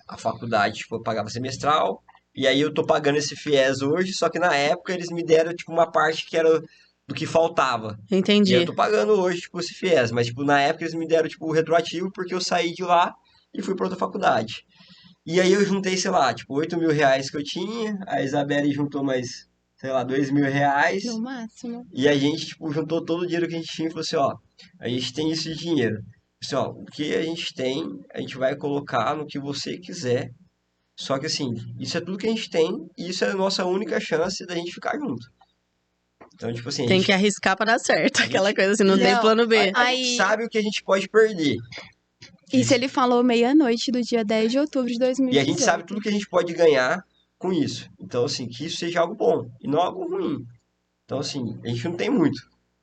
a faculdade, tipo, eu pagava semestral. E aí eu tô pagando esse FIES hoje, só que na época eles me deram, tipo, uma parte que era do que faltava. E Entendi. eu tô pagando hoje, tipo, esse FIES, mas, tipo, na época eles me deram, tipo, o retroativo porque eu saí de lá e fui pra outra faculdade. E aí eu juntei, sei lá, tipo, 8 mil reais que eu tinha, a Isabelle juntou mais, sei lá, 2 mil reais, No máximo. e a gente, tipo, juntou todo o dinheiro que a gente tinha e falou assim, ó, a gente tem isso de dinheiro. Assim, ó, o que a gente tem, a gente vai colocar no que você quiser. Só que assim, isso é tudo que a gente tem e isso é a nossa única chance da gente ficar junto. Então, tipo assim, Tem que arriscar pra dar certo. a Aquela gente- coisa assim, não tem Não, plano B. a gente Aí- sabe o que a gente pode perder. Isso ele falou meia-noite do dia 10 de outubro de E a gente 2018. sabe tudo que a gente pode ganhar com isso. Então, assim, que isso seja algo bom e não algo ruim. Então, assim, a gente não tem muito.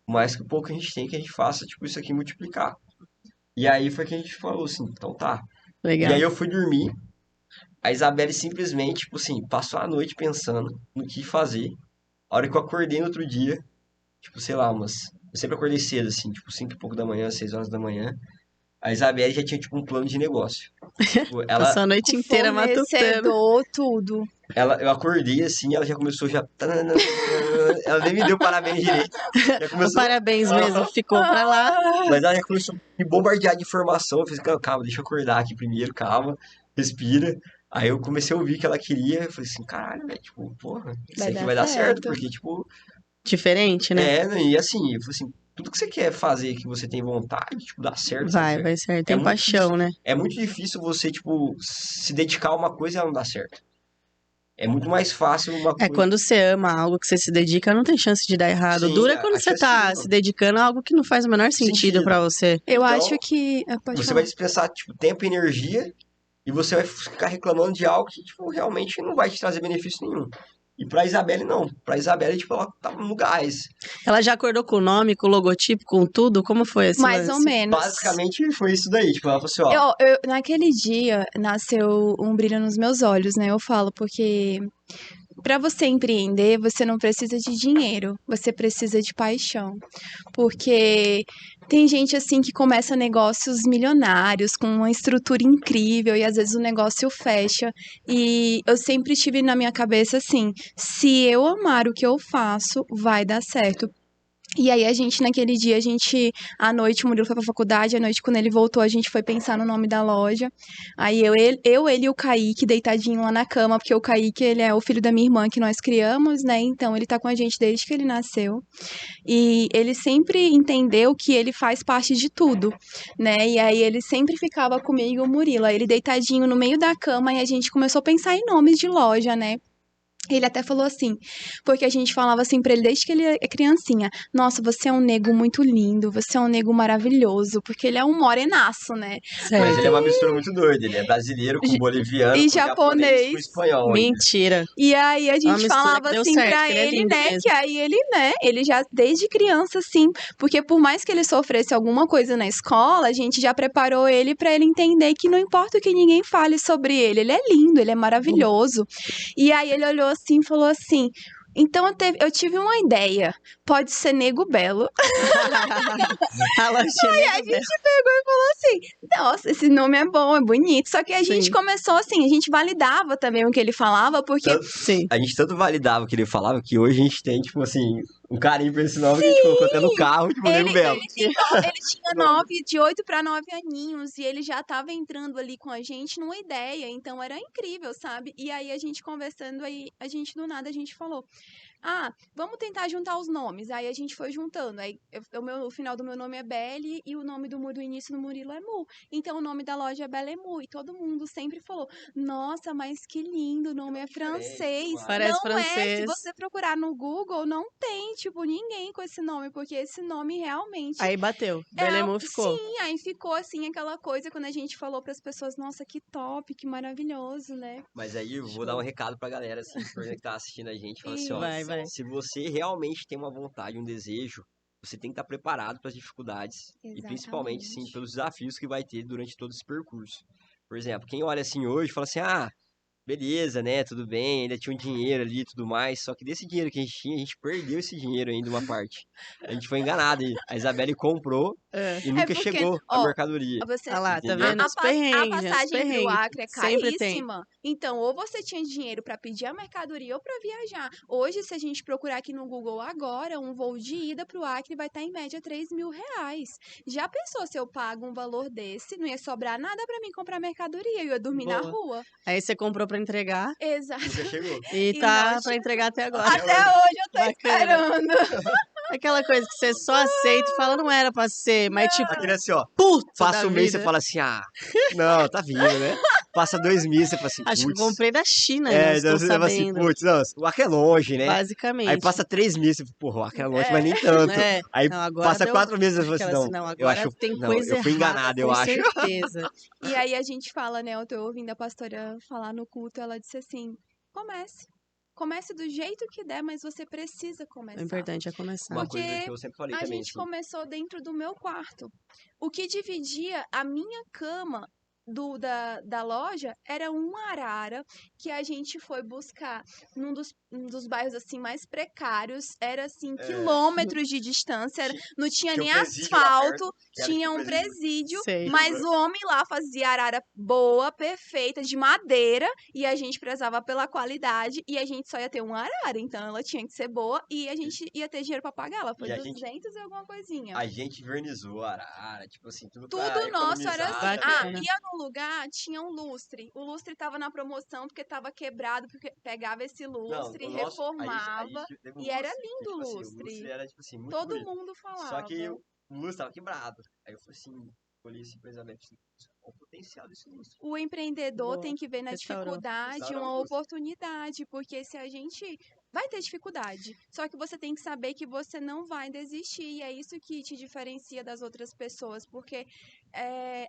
Mas que o pouco que a gente tem, que a gente faça, tipo, isso aqui multiplicar. E aí foi que a gente falou assim, então tá. E Legal. aí eu fui dormir. A Isabelle simplesmente, tipo assim, passou a noite pensando no que fazer. A hora que eu acordei no outro dia, tipo, sei lá, eu sempre acordei cedo, assim, tipo, 5 e pouco da manhã, 6 horas da manhã. A Isabelle já tinha, tipo, um plano de negócio. Tipo, Passou a noite inteira matutando. Fornecedor, tudo. eu acordei, assim, ela já começou, já... Ela nem me deu parabéns direito. Já O começou... parabéns mesmo ficou pra lá. Mas ela já começou a me bombardear de informação. Eu fiz, calma, deixa eu acordar aqui primeiro, calma, respira. Aí eu comecei a ouvir o que ela queria. Eu falei assim, caralho, velho, tipo, porra, isso Vai aqui dar vai dar certo, certo. porque, tipo, Diferente, né? e assim, eu falei assim, tudo que você quer fazer, que você tem vontade, tipo, dá certo, sabe? Vai certo. É Tem muito paixão, né? É muito difícil você, tipo, se dedicar a uma coisa e ela não dar certo. É muito mais fácil uma É, coisa. quando você ama algo que você se dedica, não tem chance de dar errado. Sim, Dura quando a você chance tá mínima. se dedicando a algo que não faz o menor sentido pra você. Eu Então, acho que. Pode Você falar. vai dispensar, tipo, tempo e energia e você vai ficar reclamando de algo que, tipo, realmente não vai te trazer benefício nenhum. E pra Isabelle, não. Pra Isabelle, tipo, ela tava no gás. Ela já acordou com o nome, com o logotipo, com tudo? Como foi esse Mais ou lance? menos. Basicamente, foi isso daí. Tipo, ela falou assim, ó... Naquele dia nasceu um brilho nos meus olhos, né? Eu falo, porque para você empreender, você não precisa de dinheiro, você precisa de paixão. Porque tem gente assim que começa negócios milionários, com uma estrutura incrível, e às vezes o negócio fecha. E eu sempre tive na minha cabeça assim: se eu amar o que eu faço, vai dar certo. E aí naquele dia, à noite, o Murilo foi pra faculdade, à noite, quando ele voltou, a gente foi pensar no nome da loja. Aí ele e o Kaique, deitadinho lá na cama, porque o Kaique, ele é o filho da minha irmã que nós criamos, né? Então, ele tá com a gente desde que ele nasceu. E ele sempre entendeu que ele faz parte de tudo, né? E aí, ele sempre ficava comigo e o Murilo. Aí ele deitadinho no meio da cama e a gente começou a pensar em nomes de loja, né? Ele até falou assim, porque a gente falava assim pra ele desde que ele é criancinha: nossa, você é um nego muito lindo, você é um nego maravilhoso, porque ele é um morenaço, né? Mas ele é Certo. uma mistura muito doida. Ele é brasileiro com boliviano, E com japonês, com espanhol ainda. Mentira. E aí a Uma gente mistura falava que deu assim certo, pra que ele é ele, lindo né, mesmo. que aí ele, né, ele já desde criança assim, porque por mais que ele sofresse alguma coisa na escola, a gente já preparou ele pra ele entender que não importa o que ninguém fale sobre ele é lindo, ele é maravilhoso. E aí ele olhou assim e falou assim: então eu tive uma ideia, pode ser Nego Belo. A lojinha E a gente pegou e falou assim: nossa, esse nome é bom, é bonito. Só que a gente Sim. começou assim, a gente validava também o que ele falava, porque Sim. A gente tanto validava o que ele falava que hoje a gente tem, tipo assim, um carinho por esse nome que a gente colocou até no carro, tipo, Nego Belo. ele tinha de 8 para 9 aninhos, e ele já tava entrando ali com a gente numa ideia, então era incrível, sabe? E aí a gente conversando, aí a gente do nada a gente falou: ah, vamos tentar juntar os nomes. Aí a gente foi juntando. Aí o final do meu nome é Belle e o nome do início do Murilo é Mu. Então o nome da loja é Belle et Mu. E todo mundo sempre falou: nossa, mas que lindo, o nome é francês. Parece Não é, se francês. você procurar no Google, não tem, tipo, ninguém com esse nome, porque esse nome realmente Aí bateu. Belemu ficou. Sim, aí ficou assim aquela coisa quando a gente falou pras pessoas: nossa, que top, que maravilhoso, né? Mas aí eu vou dar um recado pra galera, assim, que tá assistindo a gente, fala assim, ó, Vai. se você realmente tem uma vontade, um desejo, você tem que estar preparado para as dificuldades e principalmente, sim, Exatamente. pelos desafios que vai ter durante todo esse percurso. Por exemplo, quem olha assim hoje fala assim, ah, beleza, né? Tudo bem, ainda tinha um dinheiro ali e tudo mais. Só que desse dinheiro que a gente tinha, a gente perdeu esse dinheiro ainda, uma parte. A gente foi enganado. E a Isabelle comprou É. e É nunca porque, chegou a ó, mercadoria. você Ah lá, tá Entendeu? vendo? Os a perrengues, gente, os passagem pro perrengues. Acre é Sempre tem. caríssima. Então, ou você tinha dinheiro pra pedir a mercadoria ou pra viajar. Hoje, se a gente procurar aqui no Google agora, um voo de ida pro Acre vai estar em média R$ 3.000. Já pensou se eu pago um valor desse? Não ia sobrar nada pra mim comprar mercadoria, eu ia dormir na Boa. rua. Aí você comprou pra entregar Exato. Nunca chegou. e E tá nós pra entregar até agora. Até Até hoje eu tô Bacana. esperando. Aquela coisa que você só aceita e fala, não era pra ser, mas tipo, Aquele assim, ó. puto Passa da um mês, você vida. fala assim, ah, não, tá vindo, né? Passa 2 meses, você fala assim, Acho que eu putz. comprei da China, né? É, então Estou você fala assim, sabendo. putz, não, o Acre é longe, né? Aí Basicamente. passa 3 meses, você fala, porra, o Acre é longe, mas É. nem tanto. É, Aí não, agora passa deu 4 meses, você fala assim, aquela não, assim, não, eu agora acho, tem não, coisa eu fui errada, enganado, eu com acho. certeza. E aí a gente fala, né? Eu tô ouvindo a pastora falar no culto, ela disse assim: comece. Comece do jeito que der, mas você precisa O começar. importante é começar. Uma coisa Porque que eu sempre falei a também, gente assim, começou dentro do meu quarto. O que dividia a minha cama da loja era uma arara que a gente foi buscar num dos bairros assim mais precários. Era assim, quilômetros de distância, não tinha tinha um nem presídio lá asfalto, perto, que era tinha tipo um presídio. presídio, Sei. mas o homem lá fazia arara boa, perfeita, de madeira, e a gente prezava pela qualidade, e a gente só ia ter uma arara, então ela tinha que ser boa, e a gente ia ter dinheiro pra pagar. Ela foi E a gente, 200 e alguma coisinha. a gente vernizou a arara, tipo assim, tudo pra Tudo nosso era economizar assim. também. Bacana. Ia no lugar, tinha um lustre. O lustre tava na promoção porque tava quebrado, porque pegava esse Não, lustre, o nosso, a reformava. gente teve um E era lustre, que, lindo tipo o assim, o lustre lustre. era, tipo assim, muito Todo bonito. mundo Só que falava. o lustre tava quebrado. Aí eu falei assim, olhei assim pra Isabel, falei, qual o potencial desse lustre? O empreendedor Boa. tem que ver na Restaurou. dificuldade Restaurar o uma lustre. oportunidade, porque se a gente vai ter dificuldade, só que você tem que saber que você não vai desistir, e é isso que te diferencia das outras pessoas, porque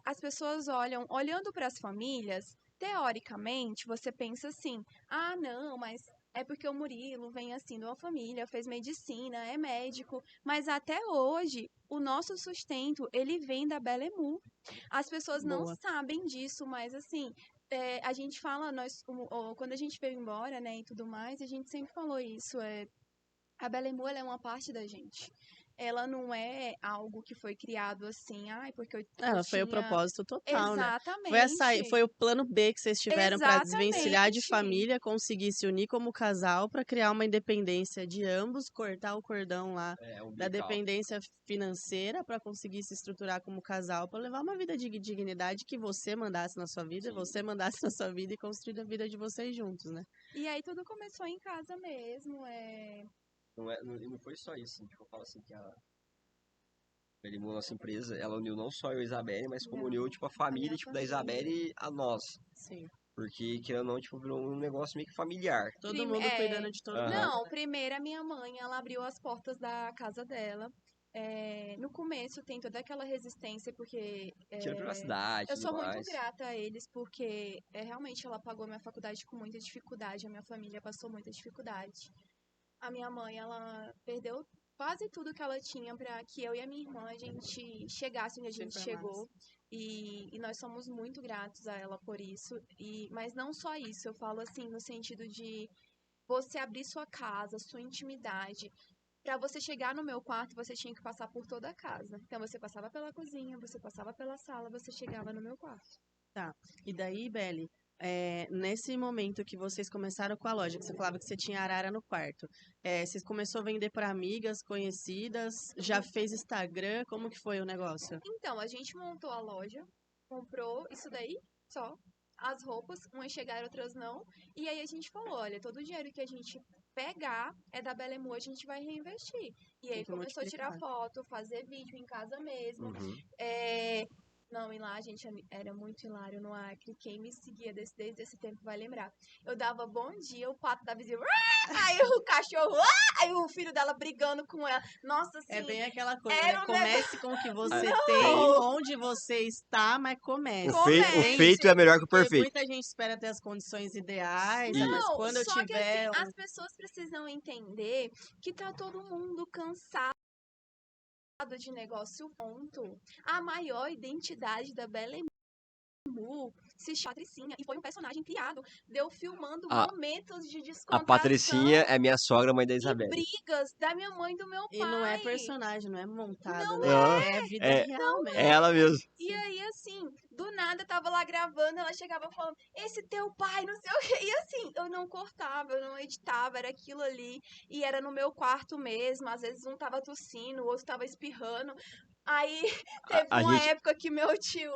as pessoas olhando para as famílias, teoricamente, você pensa assim, ah, não, mas é porque o Murilo vem assim de uma família, fez medicina, é médico, mas até hoje o nosso sustento ele vem da Belemu. As pessoas não Boa. sabem disso, mas assim, a gente fala, quando a gente veio embora, né, e tudo mais, a gente sempre falou isso, a Belemu, ela é uma parte da gente. Ela não é algo que foi criado assim, ai, porque eu Ela foi o tinha... propósito total, né? Exatamente. Foi o plano B que vocês tiveram pra desvencilhar de Exatamente. família, conseguir se unir como casal pra criar uma independência de ambos, cortar o cordão lá É, da umbilical. dependência financeira pra conseguir se estruturar como casal, pra levar uma vida de dignidade que você mandasse na sua vida, Sim. você mandasse na sua vida e construir a vida de vocês juntos, né? E aí tudo começou em casa mesmo, Não foi só isso, assim, tipo, eu falo assim que a Belimon, nossa empresa, ela uniu não só eu e a Isabelle, mas como Não, uniu, tipo, a a família, minha tipo, da família. Isabelle a nós. Sim. Porque, querendo ou não, tipo, virou um negócio meio que familiar. Todo mundo cuidando de todo Aham. mundo, Não, né? primeiro a minha mãe, ela abriu as portas da casa dela. No começo tem toda aquela resistência, porque Tira privacidade e eu tudo sou muito mais. grata a eles, porque realmente ela pagou minha faculdade com muita dificuldade, a minha família passou muita dificuldade. A minha mãe, ela perdeu quase tudo que ela tinha para que eu e a minha irmã a gente chegasse onde a Se gente formasse. chegou. E nós somos muito gratos a ela por isso. Mas não só isso, eu falo assim, no sentido de você abrir sua casa, sua intimidade. Para você chegar no meu quarto, você tinha que passar por toda a casa. Então você passava pela cozinha, você passava pela sala, você chegava no meu quarto. Tá. E daí, Belle, nesse momento que vocês começaram com a loja, que você falava que você tinha arara no quarto, vocês começou a vender para amigas, conhecidas, já fez Instagram, como que foi o negócio? Então, a gente montou a loja, comprou isso daí só, as roupas, umas chegaram, outras não. E aí a gente falou, olha, todo o dinheiro que a gente pegar é da Belemu, a gente vai reinvestir. E Tem aí que começou a tirar multiplicar. foto, fazer vídeo em casa mesmo. Uhum. Não, e lá, gente, era muito hilário no Acre. Quem me seguia desde esse tempo vai lembrar. Eu dava bom dia, o pato da vizinha, aí o cachorro, aí o filho dela brigando com ela. Nossa, É assim, bem aquela coisa, né? era um negócio... Comece com o que você tem, Não! onde você está, mas comece. O Entende? feito é Comece! melhor que o Porque perfeito. muita gente espera ter as condições ideais, E, mas Não, quando eu só que assim, tiver as pessoas precisam entender que tá todo mundo cansado de negócio ponto. A maior identidade da Belemu se chama Patricinha, e foi um personagem criado, deu filmando A, momentos de a Patricinha descontração é minha sogra, mãe da e Isabelle. brigas da minha mãe e do meu E não é pai. personagem, não é montado, Não né? Não, É vida é, real é mesmo. ela mesmo. E aí, assim, do nada tava lá gravando, ela chegava falando, esse teu pai, não sei o quê. E assim, eu não cortava, eu não editava, era aquilo ali. E era no meu quarto mesmo, às vezes um tava tossindo, o outro tava espirrando. Aí teve A uma gente, época que meu tio,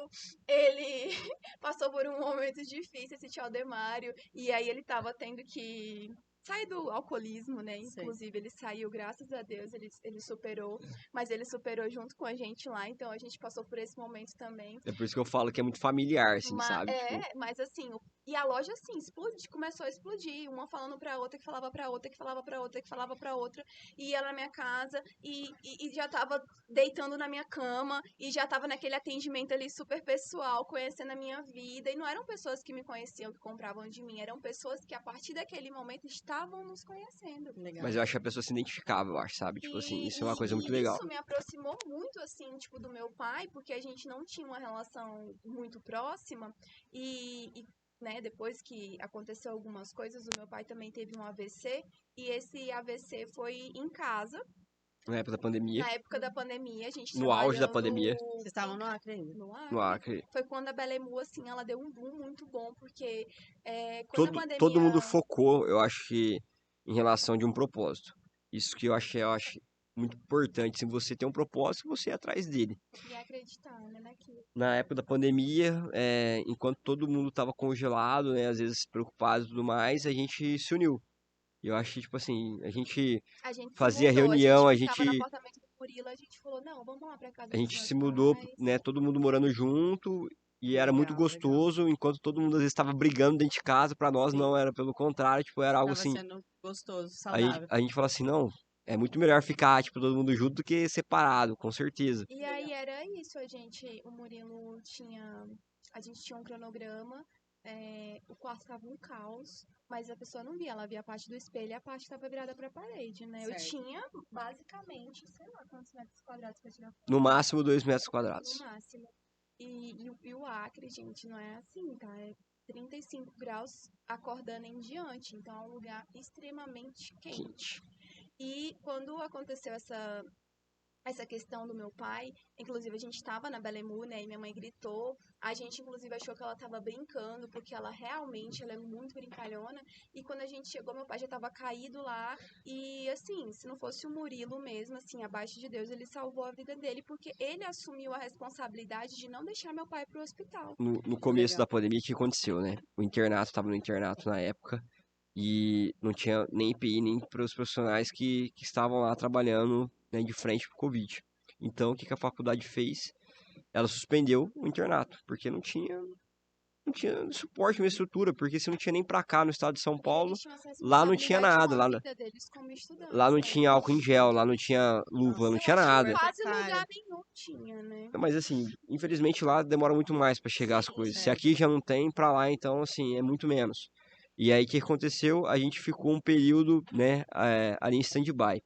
ele passou por um momento difícil, esse tio Aldemário, e aí ele tava tendo que sair do alcoolismo, né? Sei. Inclusive, ele saiu, graças a Deus, ele superou, mas ele superou junto com a gente lá, então a gente passou por esse momento também. é por isso que eu falo que é muito familiar, assim, sabe? Tipo, Mas assim, e a loja assim, começou a explodir, uma falando pra outra, que falava pra outra, que falava pra outra, que falava pra outra, e ela na minha casa, e já tava deitando na minha cama, e já tava naquele atendimento ali super pessoal, conhecendo a minha vida, e não eram pessoas que me conheciam, que compravam de mim, eram pessoas que a partir daquele momento estavam nos conhecendo. Legal. mas eu acho que a pessoa se identificava, eu acho, sabe? Tipo assim, isso é uma coisa muito E legal. isso me aproximou muito, assim, tipo, do meu pai, porque a gente não tinha uma relação muito próxima. Né, depois que aconteceu algumas coisas, o meu pai também teve um AVC. E esse AVC foi em casa. Na época da pandemia, Na época da pandemia, a gente no auge da trabalhando pandemia, Vocês estavam no Acre ainda? no no Acre. Acre, Foi quando a Belemu, assim, ela deu um boom muito bom, porque quando a todo mundo pandemia... focou, eu acho que, em relação de um propósito. Isso que eu acho muito importante. Se você tem um propósito, você é atrás dele. E acreditar, né, naquilo. Na época da pandemia, enquanto todo mundo estava congelado, né, às vezes preocupado e tudo mais, a gente se uniu. E eu acho que, tipo assim, a gente A gente se fazia mudou, a reunião, gente ficava no apartamento do Murilo, a gente falou, não, vamos lá pra casa a dos gente se meus mudou, pais. né, todo mundo morando junto, e era muito Legal, legal. gostoso, enquanto todo mundo às vezes estava brigando dentro de casa, para nós Sim. não era pelo contrário, tipo, era algo Tava assim, sendo gostoso, saudável. a gente fala assim, não, é muito melhor ficar, tipo, todo mundo junto do que separado, com certeza. E aí era isso, o Murilo tinha, a gente tinha um cronograma, o quarto tava um caos, mas a pessoa não via, ela via a parte do espelho e a parte tava virada pra parede, né? Eu Certo. tinha, basicamente, sei lá quantos metros quadrados pra tirar No foto, máximo 2 metros no quadrados. máximo. E o Acre, gente, não é assim, tá? É 35 graus acordando em diante, então é um lugar extremamente quente. Quente. E quando aconteceu essa questão do meu pai, inclusive a gente estava na Belemu, né, e minha mãe gritou, a gente inclusive achou que ela estava brincando, porque ela é muito brincalhona, e quando a gente chegou, meu pai já estava caído lá, e assim, se não fosse o Murilo mesmo, assim, abaixo de Deus, ele salvou a vida dele, porque ele assumiu a responsabilidade de não deixar meu pai pro hospital. No começo Legal. da pandemia, o que aconteceu, né? O internato, tava no internato na época, e não tinha nem EPI, nem para os profissionais que estavam lá trabalhando, né, de frente pro Covid. Então, o que a faculdade fez? Ela suspendeu o internato, porque não tinha suporte, uma estrutura, porque se não tinha nem pra cá no estado de São Paulo, Eles tinham essa lá não tinha responsabilidade com nada, a lá, vida deles como lá estudantes, não né? tinha álcool em gel, lá não tinha luva, Nossa, não Eu tinha acho que nada. super quase precário. lugar nenhum tinha, né? Mas assim, infelizmente lá demora muito mais pra chegar as Sim, coisas. Se Certo. aqui já não tem, pra lá então assim, é muito menos. E aí o que aconteceu? A gente ficou um período, né, ali em stand-by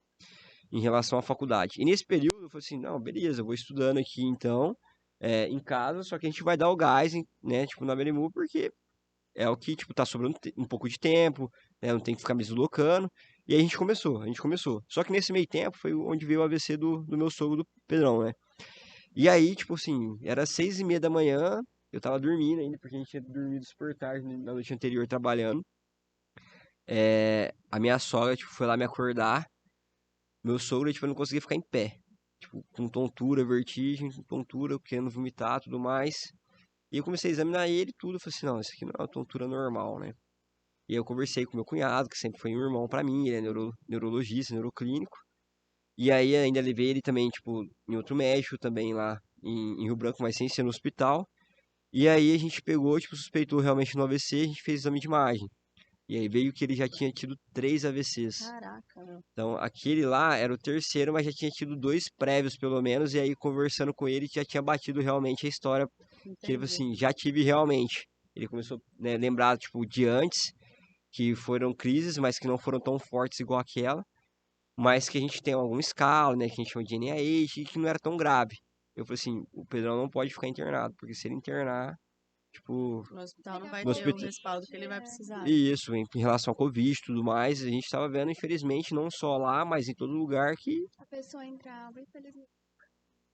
em relação à faculdade. E nesse período eu falei assim, não, beleza, eu vou estudando aqui então, em casa, só que a gente vai dar o gás, né, tipo na Beremu, porque é o que, tipo, tá sobrando um pouco de tempo, né, não tem que ficar me deslocando. E aí a gente começou. Só que nesse meio tempo foi onde veio o AVC do meu sogro, do Pedrão, né? E aí, tipo assim, era 6h30 da manhã, eu tava dormindo ainda, porque a gente tinha dormido super tarde na noite anterior trabalhando. A minha sogra, tipo, foi lá me acordar. Meu sogro, tipo, não conseguia ficar em pé. Tipo, com tontura, vertigem, com tontura, querendo vomitar, tudo mais. E eu comecei a examinar ele e tudo. Eu falei assim, não, isso aqui não é uma tontura normal, né? E aí eu conversei com meu cunhado, que sempre foi um irmão pra mim, ele é neurologista, neuroclínico. E aí ainda levei ele também, tipo, em outro médico também lá em Rio Branco, mas sem ser no hospital. E aí a gente pegou, tipo, suspeitou realmente no AVC, a gente fez exame de imagem. E aí veio que ele já tinha tido 3 AVCs. Caraca, meu. Então, aquele lá era o terceiro, mas já tinha tido 2 prévios, pelo menos. E aí, conversando com ele, já tinha batido realmente a história. Que ele falou Entendi. assim, já tive realmente. Ele começou, né, lembrar, tipo, de antes, que foram crises, mas que não foram tão fortes igual aquela. Mas que a gente tem alguma escala, né, que a gente chama de NIH, e que não era tão grave. Eu falei assim, o Pedrão não pode ficar internado, porque se ele internar, tipo, No hospital não Pegar vai no ter o hospital. respaldo que ele vai É. precisar. Isso, em relação ao Covid e tudo mais, a gente tava vendo, infelizmente, não só lá, mas em todo lugar, que A pessoa entrava, infelizmente.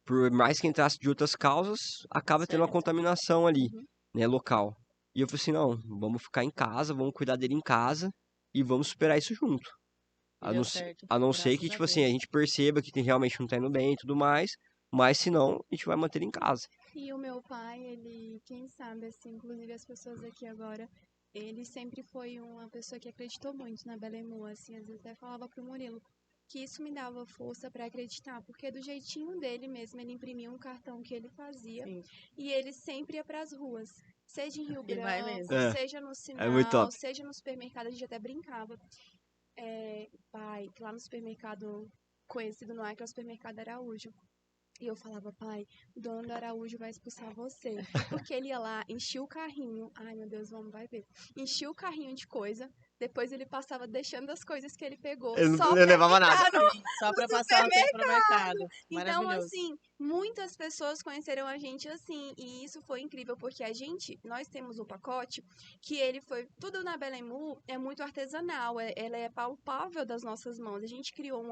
por mais que entrasse de outras causas, acaba tendo uma Certo. contaminação ali, Uhum. né, local. E eu falei assim, não, vamos ficar em casa, vamos cuidar dele em casa e vamos superar isso junto. E A deu não, certo, a não ser graças que, a tipo assim, a Deus. gente perceba que realmente não tá indo bem e tudo mais, mas se não, a gente vai manter ele em casa. E o meu pai, ele, quem sabe, assim, inclusive as pessoas aqui agora, ele sempre foi uma pessoa que acreditou muito na Belemu, assim, às vezes até falava pro Murilo que isso me dava força pra acreditar, porque do jeitinho dele mesmo, ele imprimia um cartão que ele fazia Sim. e ele sempre ia pras ruas, seja em Rio E vai Branco, mesmo. seja no É muito sinal, top. seja no supermercado, a gente até brincava. Pai, que lá no supermercado conhecido no Acre, é o supermercado Araújo. E eu falava, pai, o dono do Araújo vai expulsar você. Porque ele ia lá, enchia o carrinho. Ai, meu Deus, vamos, vai ver. Enchia o carrinho de coisa. Depois ele passava deixando as coisas que ele pegou Eu só não pra levava nada. ficar no, Sim, só no pra passar o tempo no supermercado. mercado. Então, Maravilhoso. assim, muitas pessoas conheceram a gente assim. E isso foi incrível, porque nós temos um pacote que ele foi, tudo na Belemu é muito artesanal. Ela é palpável das nossas mãos. A gente criou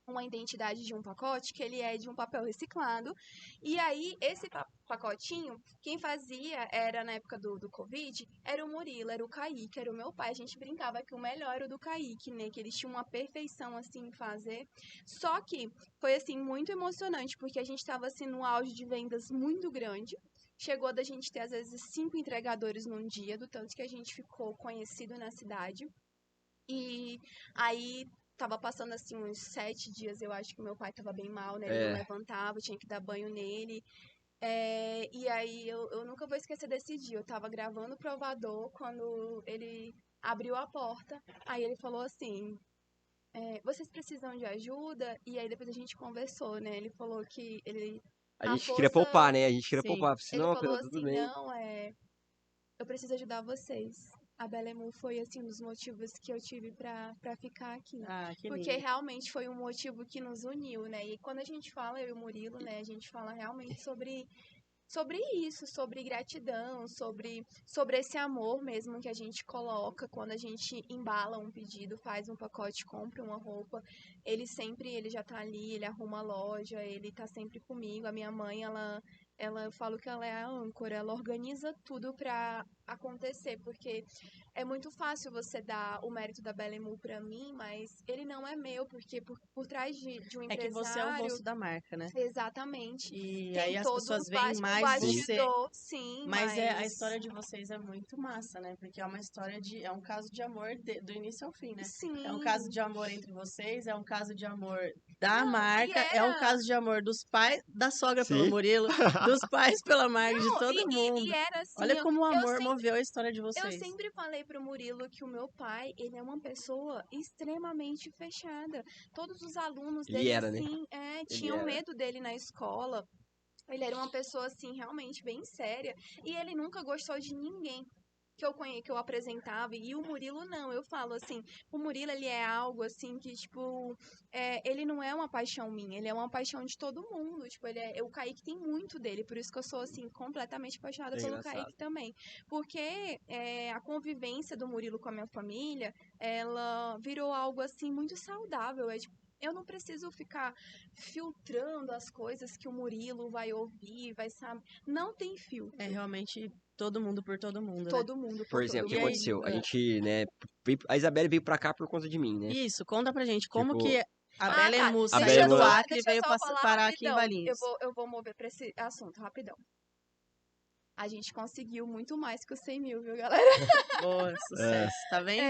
uma identidade de um pacote que ele é de um papel reciclado. E aí, esse pacotinho, quem fazia era, na época do Covid, era o Murilo, era o Kaique, era o meu pai. A gente brincava que o melhor era o do Kaique, né? Que eles tinham uma perfeição, assim, em fazer. Só que foi, assim, muito emocionante, porque a gente estava, assim, no auge de vendas muito grande. Chegou da gente ter, às vezes, 5 entregadores num dia, do tanto que a gente ficou conhecido na cidade. E aí tava passando assim uns 7 dias, eu acho que meu pai tava bem mal, né? Ele não É, levantava, eu tinha que dar banho nele. E aí eu nunca vou esquecer desse dia. Eu tava gravando o provador quando ele abriu a porta. Aí ele falou assim: vocês precisam de ajuda? E aí depois a gente conversou, né? Ele falou que a a gente queria força. poupar, né? A gente queria Sim. poupar. Se Ele não, falou Pedro, tudo assim: bem. não, eu preciso ajudar vocês. A Belemu foi, assim, um dos motivos que eu tive pra ficar aqui. Ah, que Porque lindo. realmente foi um motivo que nos uniu, né? E quando a gente fala, eu e o Murilo, né? A gente fala realmente sobre isso, sobre gratidão, sobre esse amor mesmo que a gente coloca quando a gente embala um pedido, faz um pacote, compra uma roupa. Ele já tá ali, ele arruma a loja, ele tá sempre comigo. A minha mãe, eu falo que ela é a âncora, ela organiza tudo pra acontecer, porque é muito fácil você dar o mérito da Belemu pra mim, mas ele não é meu, porque por trás de um É que você é o empresário, rosto da marca, né? exatamente, E tem aí as todo pessoas veem o mais Sim. você. bastidor, sim, Mas a mas história de vocês é muito massa, né? Porque é uma história é um caso de amor do início ao fim, né? É um caso sim. de amor entre vocês, é um caso de amor da Não, e marca, é um era. caso de amor dos pais, da sogra pelo Sim. Murilo, dos pais pela marca, de Não, todo e mundo. era assim, Olha como o eu amor sempre, moveu a história de eu vocês. sempre falei pro Murilo que o meu pai, ele é uma pessoa extremamente fechada. Todos os alunos Ele dele, era, né? assim, Ele tinham era. medo dele na escola. Ele era uma pessoa, assim, realmente bem séria. E ele nunca gostou de ninguém que eu apresentava. E o Murilo, não. Eu falo, assim, o Murilo, ele é algo, assim, que, tipo, ele não é uma paixão minha. Ele é uma paixão de todo mundo. Tipo, o Kaique tem muito dele. Por isso que eu sou, assim, completamente apaixonada É pelo engraçado. Kaique também. Porque a convivência do Murilo com a minha família, ela virou algo, assim, muito saudável. Tipo, eu não preciso ficar filtrando as coisas que o Murilo vai ouvir, vai saber. Não tem filtro. É realmente todo mundo por todo mundo, né? Todo mundo Por por exemplo, o todo que E aí, aconteceu? mundo. A gente, né, a Isabelle veio pra cá por conta de mim, né? isso, conta pra gente como Tipo, que a Ah, Bela tá. Emu a Deixa saiu eu do Belema, só, Acre e deixa eu veio só falar parar aqui em rapidão. Valinhos. Eu vou mover pra esse assunto, rapidão. A gente conseguiu muito mais que os 100 mil, viu, galera? Boa, é, sucesso. Tá vendo?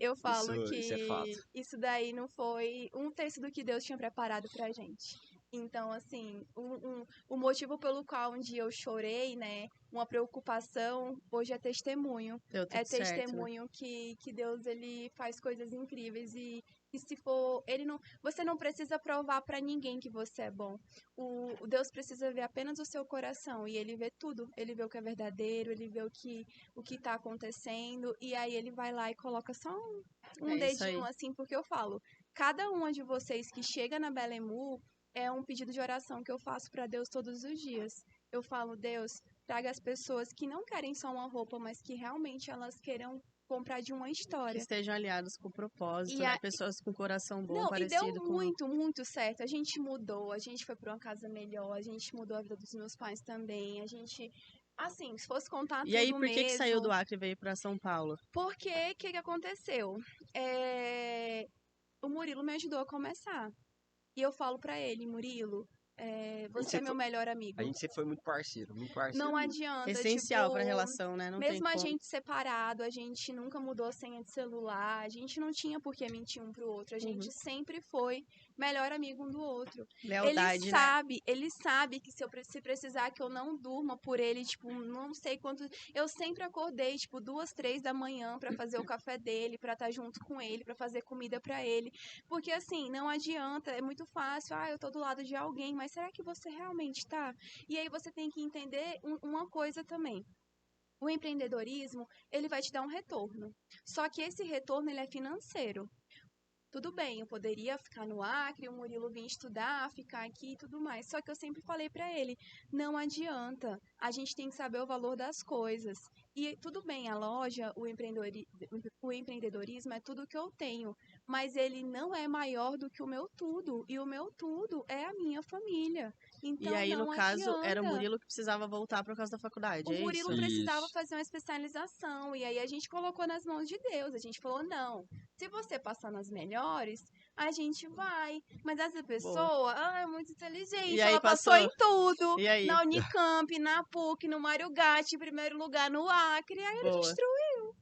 Eu falo isso é que fato. isso daí não foi um terço do que Deus tinha preparado pra gente. Então, assim, o motivo pelo qual um dia eu chorei, né, uma preocupação, hoje é testemunho. Deu É tudo certo, né? testemunho que Deus, ele faz coisas incríveis e se for, você não precisa provar pra ninguém que você é bom. O Deus precisa ver apenas o seu coração e ele vê tudo. Ele vê o que é verdadeiro, ele vê o que tá acontecendo, e aí ele vai lá e coloca só um É isso aí. dedinho assim, porque eu falo, cada uma de vocês que chega na Belemu é um pedido de oração que eu faço para Deus todos os dias. Eu falo, Deus, traga as pessoas que não querem só uma roupa, mas que realmente elas queiram comprar de uma Que história. estejam aliados com o propósito, E né? a- Pessoas com coração bom, Não, e deu parecido com... muito, muito certo. A gente mudou, a gente foi pra uma casa melhor, a gente mudou a vida dos meus pais também. A gente, assim, se fosse contar E aí, tudo por que saiu mesmo. do Acre e veio pra São Paulo? Porque, o que aconteceu? O Murilo me ajudou a começar. E eu falo pra ele, Murilo, você é meu melhor amigo. A gente sempre foi muito parceiro Não mesmo. adianta, Essencial tipo, pra relação, né? Não tem mesmo a como. gente separado, a gente nunca mudou a senha de celular, a gente não tinha por que mentir um pro outro, a gente sempre foi melhor amigo um do outro. Lealdade, né? Ele sabe que se precisar que eu não durma por ele, tipo, não sei quanto, eu sempre acordei, tipo, 2, 3 da manhã pra fazer o café dele, pra estar junto com ele, pra fazer comida pra ele, porque assim, não adianta, é muito fácil, eu tô do lado de alguém, mas será que você realmente tá? E aí você tem que entender uma coisa também. O empreendedorismo, ele vai te dar um retorno. Só que esse retorno, ele é financeiro. Tudo bem, eu poderia ficar no Acre, o Murilo vir estudar, ficar aqui e tudo mais. Só que eu sempre falei pra ele, não adianta. A gente tem que saber o valor das coisas. E tudo bem, a loja, o empreendedorismo é tudo que eu tenho, mas ele não é maior do que o meu tudo. E o meu tudo é a minha família. Então E aí, no não caso, era o adianta. Murilo que precisava voltar por causa da faculdade, O é isso? Murilo precisava Isso. fazer uma especialização, e aí a gente colocou nas mãos de Deus. A gente falou: não, se você passar nas melhores, a gente vai. Mas essa Boa. pessoa, é muito inteligente, E aí, ela passou passou? em tudo. E aí? Na Unicamp, na PUC, no Mário Gatti, em primeiro lugar no Acre, aí ele Boa. destruiu.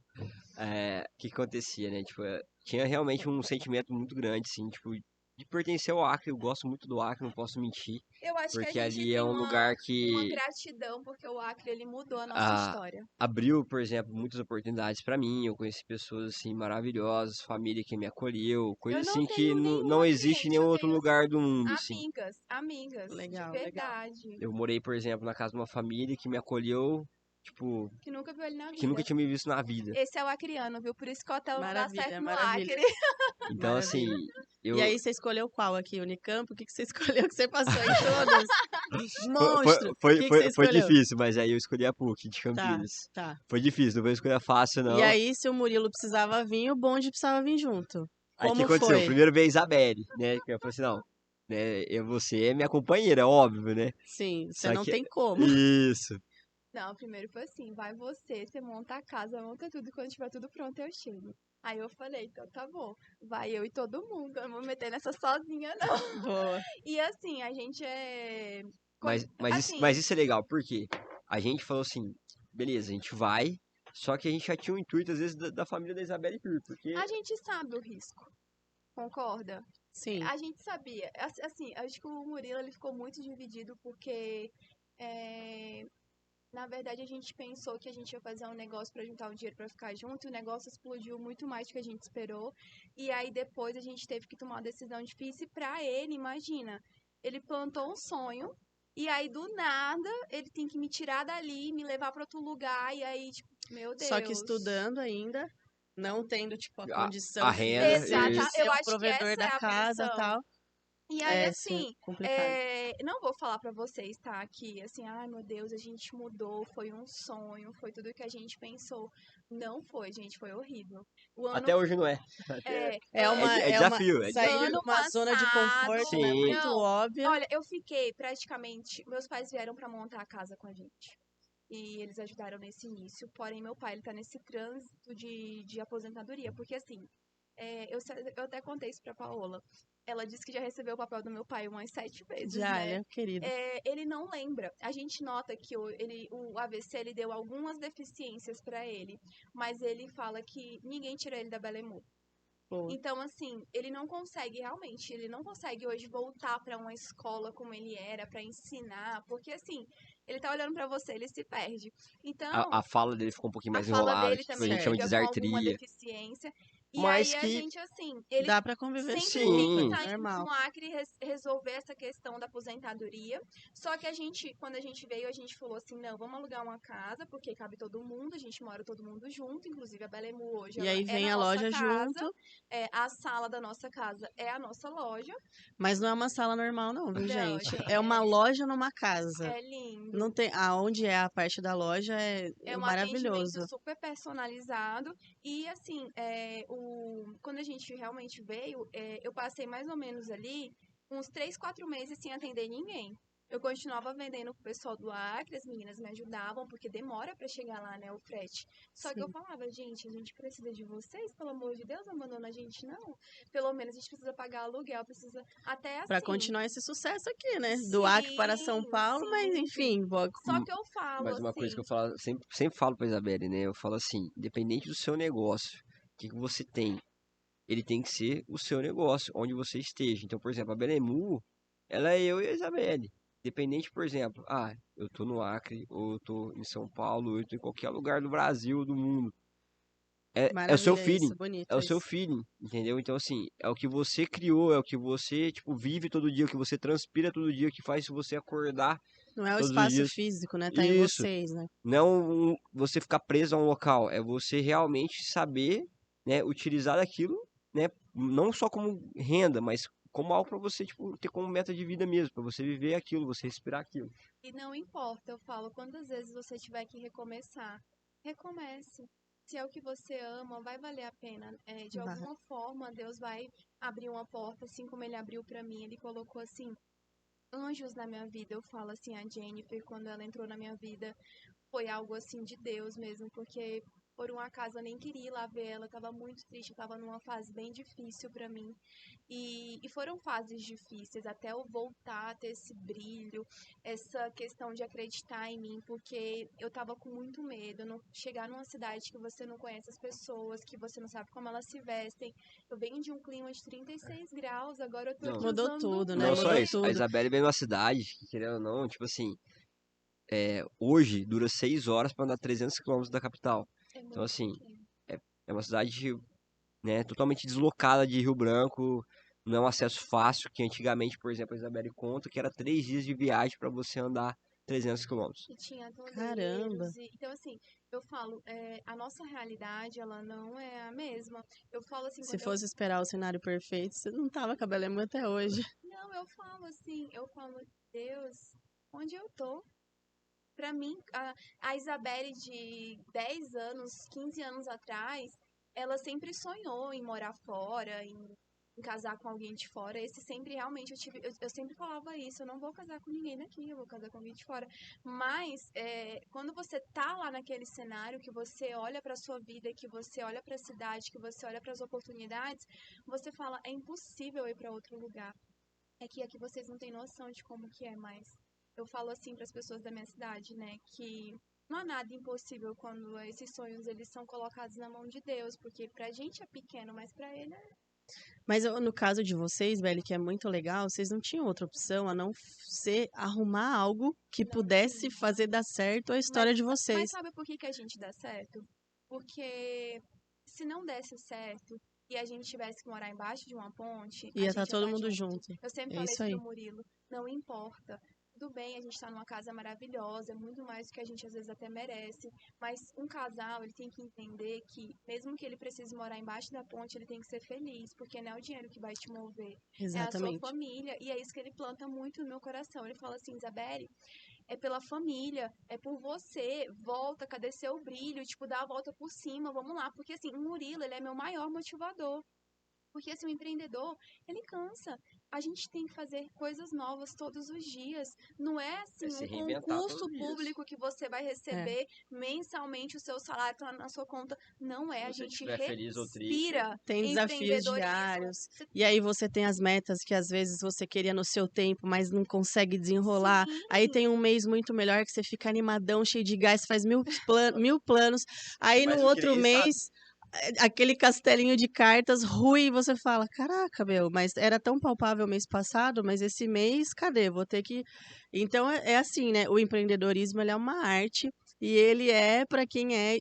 O que acontecia, né? Tipo, tinha realmente um sentimento muito grande, assim, tipo, de pertencer ao Acre. Eu gosto muito do Acre, não posso mentir. Eu acho que a Porque gente ali é tem um lugar uma que gratidão, porque o Acre, ele mudou a nossa ah, história. abriu, por exemplo, muitas oportunidades pra mim. Eu conheci pessoas, assim, maravilhosas, família que me acolheu, coisa Eu não assim que tenho não nenhuma existe em cliente, nenhum eu outro tenho, lugar do assim, mundo, assim. amigas, de Legal, legal. verdade. Eu morei, por exemplo, na casa de uma família que me acolheu, tipo, Que nunca viu ele na que nunca vida. tinha me visto na vida. Esse é o acriano, viu? Por isso que o hotel não dá certo Maravilha, no maravilha, Acre. Então, assim, maravilha. eu. E aí, você escolheu qual aqui? Unicamp? O que você escolheu que você passou em todas? Foi, foi, Monstro! O foi, que você foi escolheu? difícil, mas aí eu escolhi a PUC de Tá, Campinas. tá. Foi difícil, não foi escolha fácil, E não. aí, se o Murilo precisava vir, o bonde precisava vir junto. Aí o que Como aconteceu? foi? Primeiro veio a Isabelle, né? Que eu falei assim, não, né? Você é minha companheira, óbvio, né? Sim, você Só não que. tem como. Isso. Não, primeiro foi assim, vai você monta a casa, monta tudo, quando tiver tudo pronto eu chego. Aí eu falei, então tá bom, vai eu e todo mundo, eu não vou meter nessa sozinha não. Boa. E assim, a gente é... Mas Assim, isso é legal, porque a gente falou assim, beleza, a gente vai, só que a gente já tinha um intuito, às vezes, da família da Isabelle vir, porque a gente sabe o risco, concorda? Sim. A gente sabia, assim, acho que o Murilo ele ficou muito dividido porque... Na verdade, a gente pensou que a gente ia fazer um negócio para juntar um dinheiro para ficar junto, e o negócio explodiu muito mais do que a gente esperou. E aí depois a gente teve que tomar uma decisão difícil para ele, imagina. Ele plantou um sonho e aí do nada ele tem que me tirar dali, me levar para outro lugar e aí tipo, meu Só que Deus. estudando ainda, não tendo, tipo, a a condição renda, financeira de Exata, isso. ser eu o acho que provedor essa da é a casa e pressão. tal. E aí, Sim, assim, complicado. não vou falar pra vocês, tá? Que, assim, ai meu Deus, a gente mudou, foi um sonho, foi tudo que a gente pensou. Não foi, gente, foi horrível. O ano, Até hoje não é. é, É desafio, é Sair de ano desafio. uma zona de conforto, né, passado, Sim. muito não. óbvia. Olha, eu fiquei praticamente, meus pais vieram pra montar a casa com a gente. E eles ajudaram nesse início, porém meu pai, ele tá nesse trânsito de aposentadoria, porque assim, eu até contei isso pra Paola. Ela disse que já recebeu o papel do meu pai umas 7 vezes, Já, né? ele é querido. Ele não lembra. A gente nota que o AVC ele deu algumas deficiências pra ele, mas ele fala que ninguém tirou ele da Belemu. Boa. Então, assim, ele não consegue realmente, ele não consegue hoje voltar pra uma escola como ele era, pra ensinar, porque assim, ele tá olhando pra você, ele se perde. Então, A fala dele ficou um pouquinho a mais fala enrolada, dele que tipo, a também gente chama Certo. de fica com alguma desartria. deficiência. E Mas aí a que gente, assim, ele Dá pra conviver sempre super, tem que sim, estar indo normal. no Acre resolver essa questão da aposentadoria. Só que a gente, quando a gente veio, a gente falou assim, não, vamos alugar uma casa, porque cabe todo mundo, a gente mora todo mundo junto, inclusive a Belemu hoje, E ela aí é vem na a nossa loja casa, junto, a sala da nossa casa é a nossa loja. mas não é uma sala normal não, viu, Não, gente? assim, É uma loja numa casa. é lindo. Não tem, aonde é a parte da loja É um atendimento maravilhoso. super personalizado. E assim, quando a gente realmente veio, eu passei mais ou menos ali uns 3, 4 meses sem atender ninguém. Eu continuava vendendo pro pessoal do Acre, as meninas me ajudavam, porque demora pra chegar lá, né, o frete. Só que eu Sim. falava, gente, a gente precisa de vocês, pelo amor de Deus, não abandona a gente, não. Pelo menos a gente precisa pagar aluguel, precisa até Pra assim. continuar esse sucesso aqui, né? Do Acre para São Sim, Paulo, mas sim, sim. enfim, Só que eu falo mas uma coisa que assim, eu falo, sempre falo pra Isabelle, né? Eu falo assim, independente do seu negócio, o que que você tem, ele tem que ser o seu negócio, onde você esteja. Então, por exemplo, a Belemu, ela é eu e a Isabelle. Independente, por exemplo, eu tô no Acre, ou eu tô em São Paulo, ou eu tô em qualquer lugar do Brasil, do mundo. É o seu maravilha feeling. isso, É bonito o seu isso. feeling, entendeu? Então, assim, é o que você criou, é o que você, tipo, vive todo dia, o que você transpira todo dia, que faz você acordar Não é o todos os espaço dias. físico, né? Tá em Isso. vocês, né? Não você ficar preso a um local, é você realmente saber, né, utilizar aquilo, né, não só como renda, mas como algo para você, tipo, ter como meta de vida mesmo, para você viver aquilo, você respirar aquilo. e não importa, eu falo, quantas vezes você tiver que recomeçar, recomece. Se é o que você ama, vai valer a pena. De Vai. alguma forma, Deus vai abrir uma porta, assim como Ele abriu para mim. Ele colocou, assim, anjos na minha vida. Eu falo, assim, a Jennifer, quando ela entrou na minha vida, foi algo assim de Deus mesmo, porque por um acaso eu nem queria ir lá ver ela, eu tava muito triste, eu tava numa fase bem difícil pra mim. E foram fases difíceis até eu voltar a ter esse brilho, essa questão de acreditar em mim, porque eu tava com muito medo, não chegar numa cidade que você não conhece as pessoas, que você não sabe como elas se vestem. Eu venho de um clima de 36 graus, agora eu tô aqui Não, Mudou usando tudo, né? não só Mudou isso, a tudo. Isabelle vem numa cidade que, querendo ou não, tipo assim, hoje dura 6 horas para andar 300 quilômetros da capital. é Então, muito assim, pequeno. é uma cidade, né, totalmente deslocada de Rio Branco, não é um acesso fácil, que antigamente, por exemplo, a Isabelle conta que era 3 dias de viagem para você andar 300 quilômetros. E tinha Caramba. atoleiros. Então, assim, eu falo, a nossa realidade, ela não é a mesma. Eu falo assim, Se quando eu. fosse esperar o cenário perfeito, você não tava com a Belém até hoje. Não, eu falo assim, eu falo, Deus, onde eu tô? Pra mim, a Isabelle de 10 anos, 15 anos atrás, ela sempre sonhou em morar fora, em casar com alguém de fora. Esse sempre realmente eu sempre falava isso, eu não vou casar com ninguém daqui, eu vou casar com alguém de fora. Mas quando você tá lá naquele cenário, que você olha pra sua vida, que você olha pra cidade, que você olha para as oportunidades, você fala, é impossível ir pra outro lugar. É que aqui vocês não têm noção de como que é, mas eu falo assim para as pessoas da minha cidade, né, que não há nada impossível quando esses sonhos eles são colocados na mão de Deus, porque pra gente é pequeno, mas pra ele é. Mas no caso de vocês, Belly, que é muito legal, vocês não tinham outra opção a não ser arrumar algo que Não pudesse tinha. fazer dar certo a Mas, história de mas vocês. sabe por que que a gente dá certo? Porque se não desse certo e a gente tivesse que morar embaixo de uma ponte, a Ia estar gente ia todo estar mundo junto. junto. Eu sempre É falei isso isso pro aí. Murilo. Não importa. Tudo bem, a gente tá numa casa maravilhosa, é muito mais do que a gente às vezes até merece. Mas um casal, ele tem que entender que, mesmo que ele precise morar embaixo da ponte, ele tem que ser feliz, porque não é o dinheiro que vai te mover, é a sua Exatamente. família. E é isso que ele planta muito no meu coração. Ele fala assim, Isabelle, é pela família, é por você, volta, cadê seu brilho? Tipo, dá a volta por cima, vamos lá. Porque assim, o Murilo, ele é meu maior motivador. Porque assim, o empreendedor, ele cansa. A gente tem que fazer coisas novas todos os dias. Não é É assim se um reinventar todos concurso os dias. público que você vai É. receber mensalmente o seu salário tá na sua conta. Não Se é. A você gente estiver feliz ou triste, respira Tem desafios empreendedorismo. diários. E aí você tem as metas que às vezes você queria no seu tempo, mas não consegue desenrolar. Aí tem Sim, um mês muito melhor que você fica animadão, cheio de gás, faz mil planos. Aí no mas o que outro ninguém sabe. mês, aquele castelinho de cartas ruim, e você fala: Caraca, meu, mas era tão palpável mês passado, mas esse mês, cadê? Vou ter que. Então é assim, né? O empreendedorismo ele é uma arte e ele é para quem é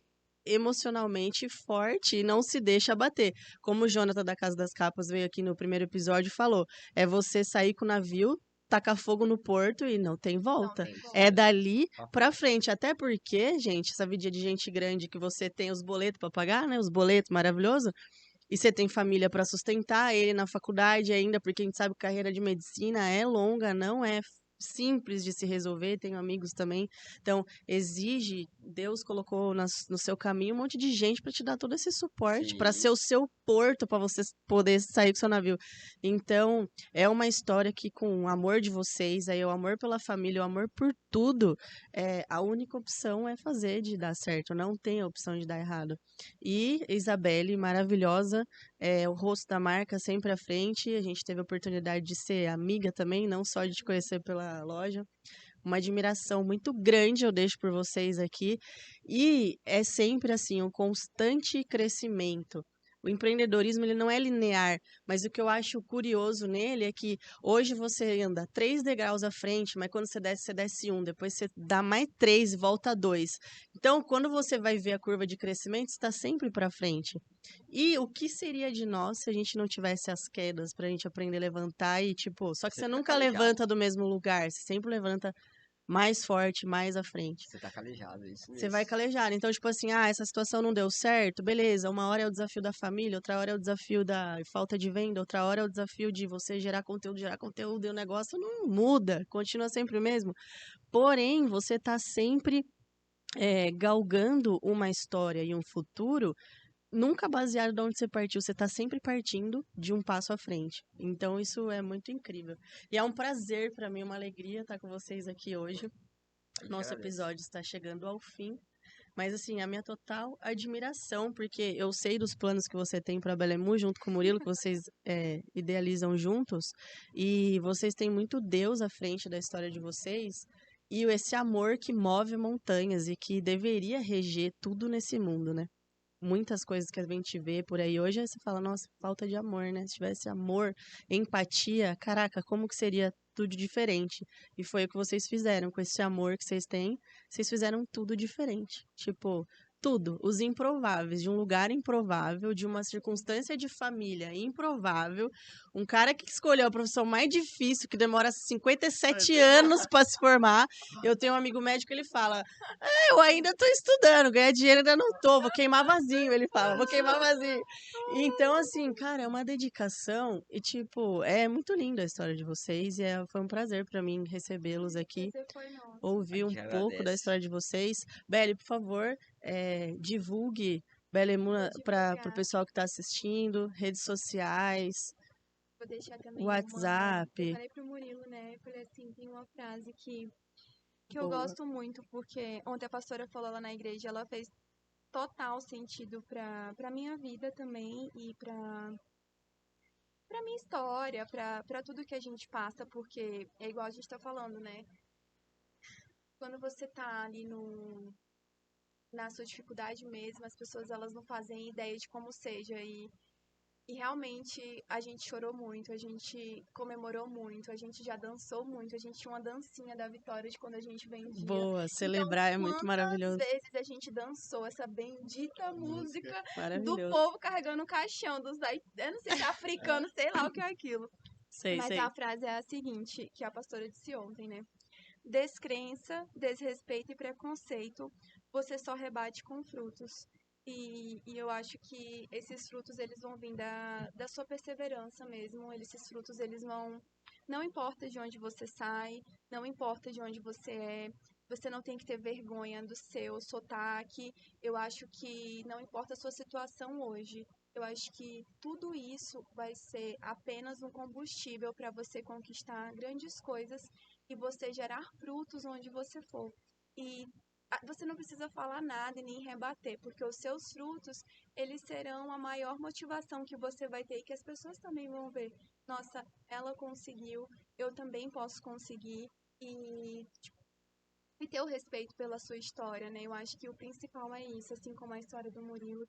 emocionalmente forte e não se deixa abater. Como o Jonathan da Casa das Capas veio aqui no primeiro episódio e falou, é você sair com o navio, tacar fogo no porto e não tem volta. Não tem volta. É dali pra frente. Até porque, gente, essa vida de gente grande que você tem os boletos pra pagar, né? Os boletos maravilhosos. E você tem família pra sustentar ele na faculdade ainda, porque a gente sabe que a carreira de medicina é longa, não é simples de se resolver. Tenho amigos também. Então, exige, Deus colocou no seu caminho um monte de gente pra te dar todo esse suporte, pra Sim. ser o seu porto, pra você poder sair com seu navio. Então, é uma história que, com o amor de vocês, aí, o amor pela família, o amor por tudo, a única opção é fazer de dar certo, não tem a opção de dar errado. E Isabelle, maravilhosa, o rosto da marca sempre à frente. A gente teve a oportunidade de ser amiga também, não só de te conhecer pela loja. Uma admiração muito grande eu deixo por vocês aqui. E é sempre assim, um constante crescimento. O empreendedorismo ele não é linear, mas o que eu acho curioso nele é que hoje você anda 3 degraus à frente, mas quando você desce um, depois você dá mais 3 e volta 2. Então, quando você vai ver a curva de crescimento, está sempre para frente. E o que seria de nós se a gente não tivesse as quedas para a gente aprender a levantar e, tipo, só que Você você tá nunca calejado. levanta do mesmo lugar, você sempre levanta mais forte, mais à frente. Você tá calejado, é isso Você mesmo. vai calejar. Então, tipo assim, essa situação não deu certo, beleza. Uma hora é o desafio da família, outra hora é o desafio da falta de venda, outra hora é o desafio de você gerar conteúdo, e o negócio não muda, continua sempre o mesmo. Porém, você tá sempre galgando uma história e um futuro nunca baseado de onde você partiu, você tá sempre partindo de um passo à frente. Então isso é muito incrível. E é um prazer para mim, uma alegria estar com vocês aqui hoje. A gente Nosso agradece. episódio está chegando ao fim, mas assim, a minha total admiração, porque eu sei dos planos que você tem para Belemu junto com o Murilo, que vocês idealizam juntos, e vocês têm muito Deus à frente da história de vocês. E esse amor que move montanhas e que deveria reger tudo nesse mundo, né? Muitas coisas que a gente vê por aí hoje, aí você fala, nossa, falta de amor, né? Se tivesse amor, empatia, caraca, como que seria tudo diferente? E foi o que vocês fizeram com esse amor que vocês têm, vocês fizeram tudo diferente. Tipo, tudo, os improváveis, de um lugar improvável, de uma circunstância de família improvável, um cara que escolheu a profissão mais difícil, que demora 57 anos para se formar. Eu tenho um amigo médico, ele fala: eu ainda tô estudando, ganhar dinheiro ainda não tô, vou queimar vazio, ele fala, vou queimar vazio. Então, assim, cara, é uma dedicação e, tipo, é muito linda a história de vocês e foi um prazer pra mim recebê-los aqui, Prazer foi nosso. A ouvir um gente pouco da agradece. história de vocês. Beli, por favor, divulgue Belemu Vou para o divulgar. pessoal que tá assistindo, redes sociais, Vou deixar também WhatsApp. Eu falei pro Murilo, né? Eu falei assim, tem uma frase que eu Boa. gosto muito, porque ontem a pastora falou lá na igreja, ela fez total sentido pra minha vida também e pra minha história, pra tudo que a gente passa, porque é igual a gente tá falando, né? Quando você tá ali na sua dificuldade mesmo, as pessoas elas não fazem ideia de como seja e realmente a gente chorou muito, a gente comemorou muito, a gente já dançou muito, a gente tinha uma dancinha da vitória de quando a gente vendia. Boa, Então, celebrar é muito quantas maravilhoso. vezes a gente dançou essa bendita música do Maravilhoso. povo carregando o caixão, eu não sei se é africano, sei lá o que é aquilo. Sei, Mas sei. a frase é a seguinte, que a pastora disse ontem, né? Descrença, desrespeito e preconceito, você só rebate com frutos. E eu acho que esses frutos, eles vão vir da sua perseverança mesmo. Esses frutos, eles vão... Não importa de onde você sai, não importa de onde você não tem que ter vergonha do seu sotaque. Eu acho que não importa a sua situação hoje. Eu acho que tudo isso vai ser apenas um combustível para você conquistar grandes coisas e você gerar frutos onde você for. E você não precisa falar nada e nem rebater, porque os seus frutos, eles serão a maior motivação que você vai ter e que as pessoas também vão ver. Nossa, ela conseguiu, eu também posso conseguir e, tipo, e ter o respeito pela sua história, né? Eu acho que o principal é isso, assim como a história do Murilo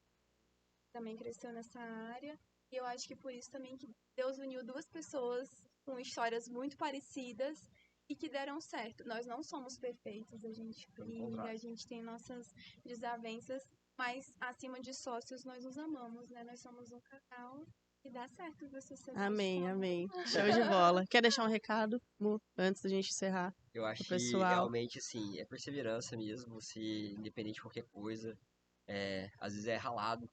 também cresceu nessa área. E eu acho que por isso também que Deus uniu duas pessoas com histórias muito parecidas e que deram certo. Nós não somos perfeitos, a gente Pelo briga, contrário. a gente tem nossas desavenças, Mas, acima de sócios, nós nos amamos, né? Nós somos um casal e dá certo ver sucesso. Amém, amém. Show de bola. Quer deixar um recado, Mu, antes da gente encerrar? Eu acho O que pessoal. realmente, assim, é perseverança mesmo, você, independente de qualquer coisa, às vezes é ralado,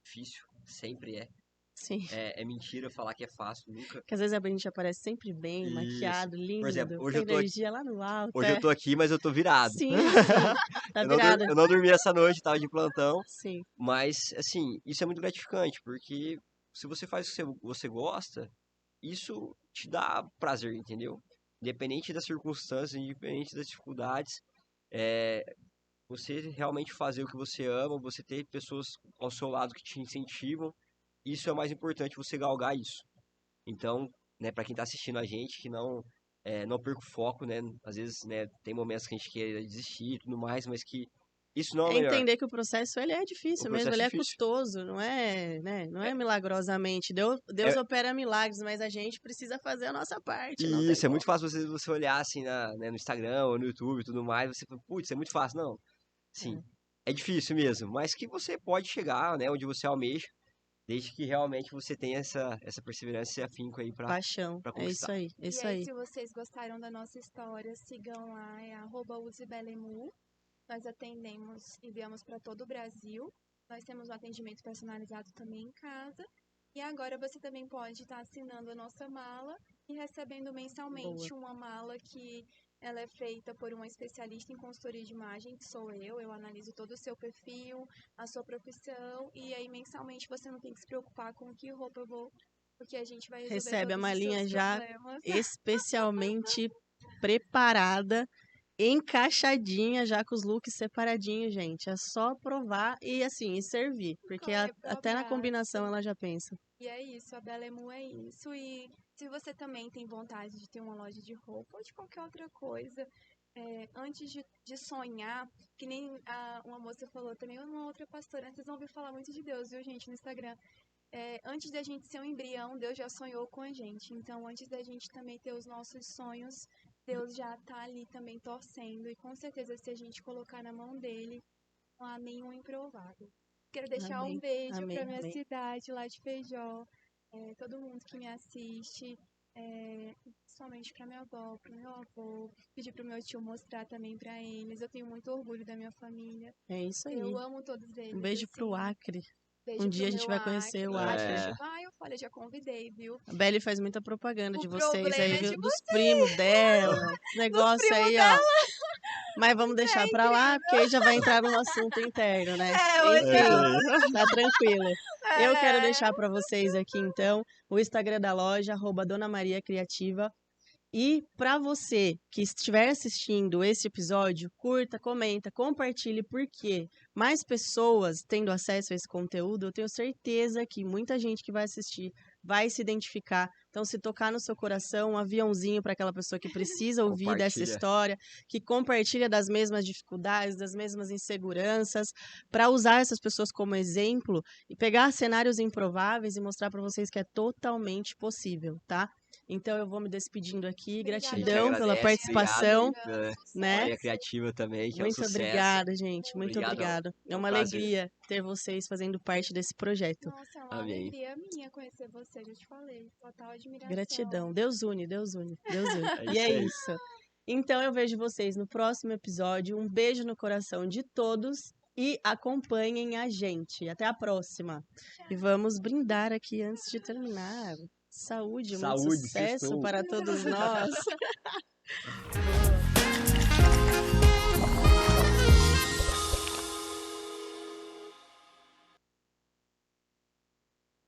difícil, sempre é. Sim. É mentira falar que é fácil, nunca. Que às vezes a gente aparece sempre bem, Isso. maquiado, Por exemplo, lindo, com a energia lá no alto. hoje eu tô aqui, mas eu tô virado. Sim, sim. Tá virado. Eu não dormi essa noite, tava de plantão, Sim. mas, assim, isso é muito gratificante, porque se você faz o que você gosta, isso te dá prazer, entendeu? Independente das circunstâncias, independente das dificuldades, é, você realmente fazer o que você ama, você ter pessoas ao seu lado que te incentivam, isso é o mais importante, você galgar isso. Então, né, para quem tá assistindo a gente, que não perca o foco, né? Às vezes, né, tem momentos que a gente quer desistir e tudo mais, mas que isso não é o É melhor. entender que o processo ele é O difícil mesmo, processo ele é é difícil. custoso, não é, né? Não é milagrosamente. Deus É, opera milagres, mas a gente precisa fazer a nossa parte, não e tem isso, é muito como. fácil você olhar assim no Instagram ou no YouTube e tudo mais, você fala, putz, é muito fácil. Não, sim, É, é difícil mesmo, mas que você pode chegar, né, onde você almeja, desde que realmente você tenha essa perseverança e esse afinco aí paixão, pra é isso conquistar. aí, é E isso aí, aí. se vocês gostaram da nossa história, sigam lá, é @usebelemu. Nós atendemos, enviamos para todo o Brasil. Nós temos um atendimento personalizado também em casa. E agora você também pode estar assinando a nossa mala e recebendo Boa. mensalmente uma mala que ela é feita por uma especialista em consultoria de imagem, que sou eu. Eu analiso todo o seu perfil, a sua profissão, e aí mensalmente você não tem que se preocupar com que roupa eu vou, porque a gente vai resolver Recebe a todos os seus malinha já problemas. especialmente preparada, encaixadinha, já com os looks separadinhos, gente. É só provar e assim, e servir, porque Correr pro até na combinação abraço. ela já pensa. E é isso, a Belemu é isso. E se você também tem vontade de ter uma loja de roupa ou de qualquer outra coisa, antes de sonhar, que nem uma moça falou também, uma outra pastora, vocês vão ouvir falar muito de Deus, viu, gente, no Instagram. Antes da gente ser um embrião, Deus já sonhou com a gente. Então, antes da gente também ter os nossos sonhos, Deus já tá ali também torcendo. E com certeza, se a gente colocar na mão dele, não há nenhum improvável. Quero deixar um Amém, beijo amém, para minha amém. cidade, lá de Feijó, todo mundo que me assiste, principalmente para minha avó, para meu avô, pedir para o meu tio mostrar também para eles. Eu tenho muito orgulho da minha família. É isso Eu aí. amo todos Um eles, beijo pro assim. Acre. Um Beijo pro dia a gente meu vai conhecer o Acre. A Acre. gente É, vai, eu falei, já convidei, viu? A Belly faz muita propaganda O de vocês problema aí, é viu? de Dos você, primos dela. Esse dos negócio primos aí, ó. dela. Mas vamos deixar É pra lá, porque aí incrível. já vai entrar num assunto interno, né? Hoje Enfim, não. é, tá tranquilo. Eu quero É. deixar pra vocês aqui, então, o Instagram da loja, @Dona Maria Criativa. E para você que estiver assistindo esse episódio, curta, comenta, compartilhe, porque mais pessoas tendo acesso a esse conteúdo, eu tenho certeza que muita gente que vai assistir vai se identificar. Então, se tocar no seu coração, um aviãozinho para aquela pessoa que precisa ouvir dessa compartilha. história, que compartilha das mesmas dificuldades, das mesmas inseguranças, para usar essas pessoas como exemplo e pegar cenários improváveis e mostrar para vocês que é totalmente possível, tá? Então eu vou me despedindo aqui. A Obrigada gente a Gratidão pela você, agradece, obrigado, participação, amiga. né? né? Maria Sucesso. Criativa também, que é um Muito sucesso. obrigada, gente. Muito Obrigadão. obrigada. É É um uma prazer. alegria ter vocês fazendo parte desse projeto. Nossa, é uma Amém. alegria minha conhecer você, já te falei. Total Gratidão. admiração. Deus une, Deus une, Deus une. É E é isso aí. isso. Então eu vejo vocês no próximo episódio. Um beijo no coração de todos e acompanhem a gente. Até a próxima. E vamos brindar aqui antes de terminar. Saúde, muito Saúde, sucesso sextou. para todos nós.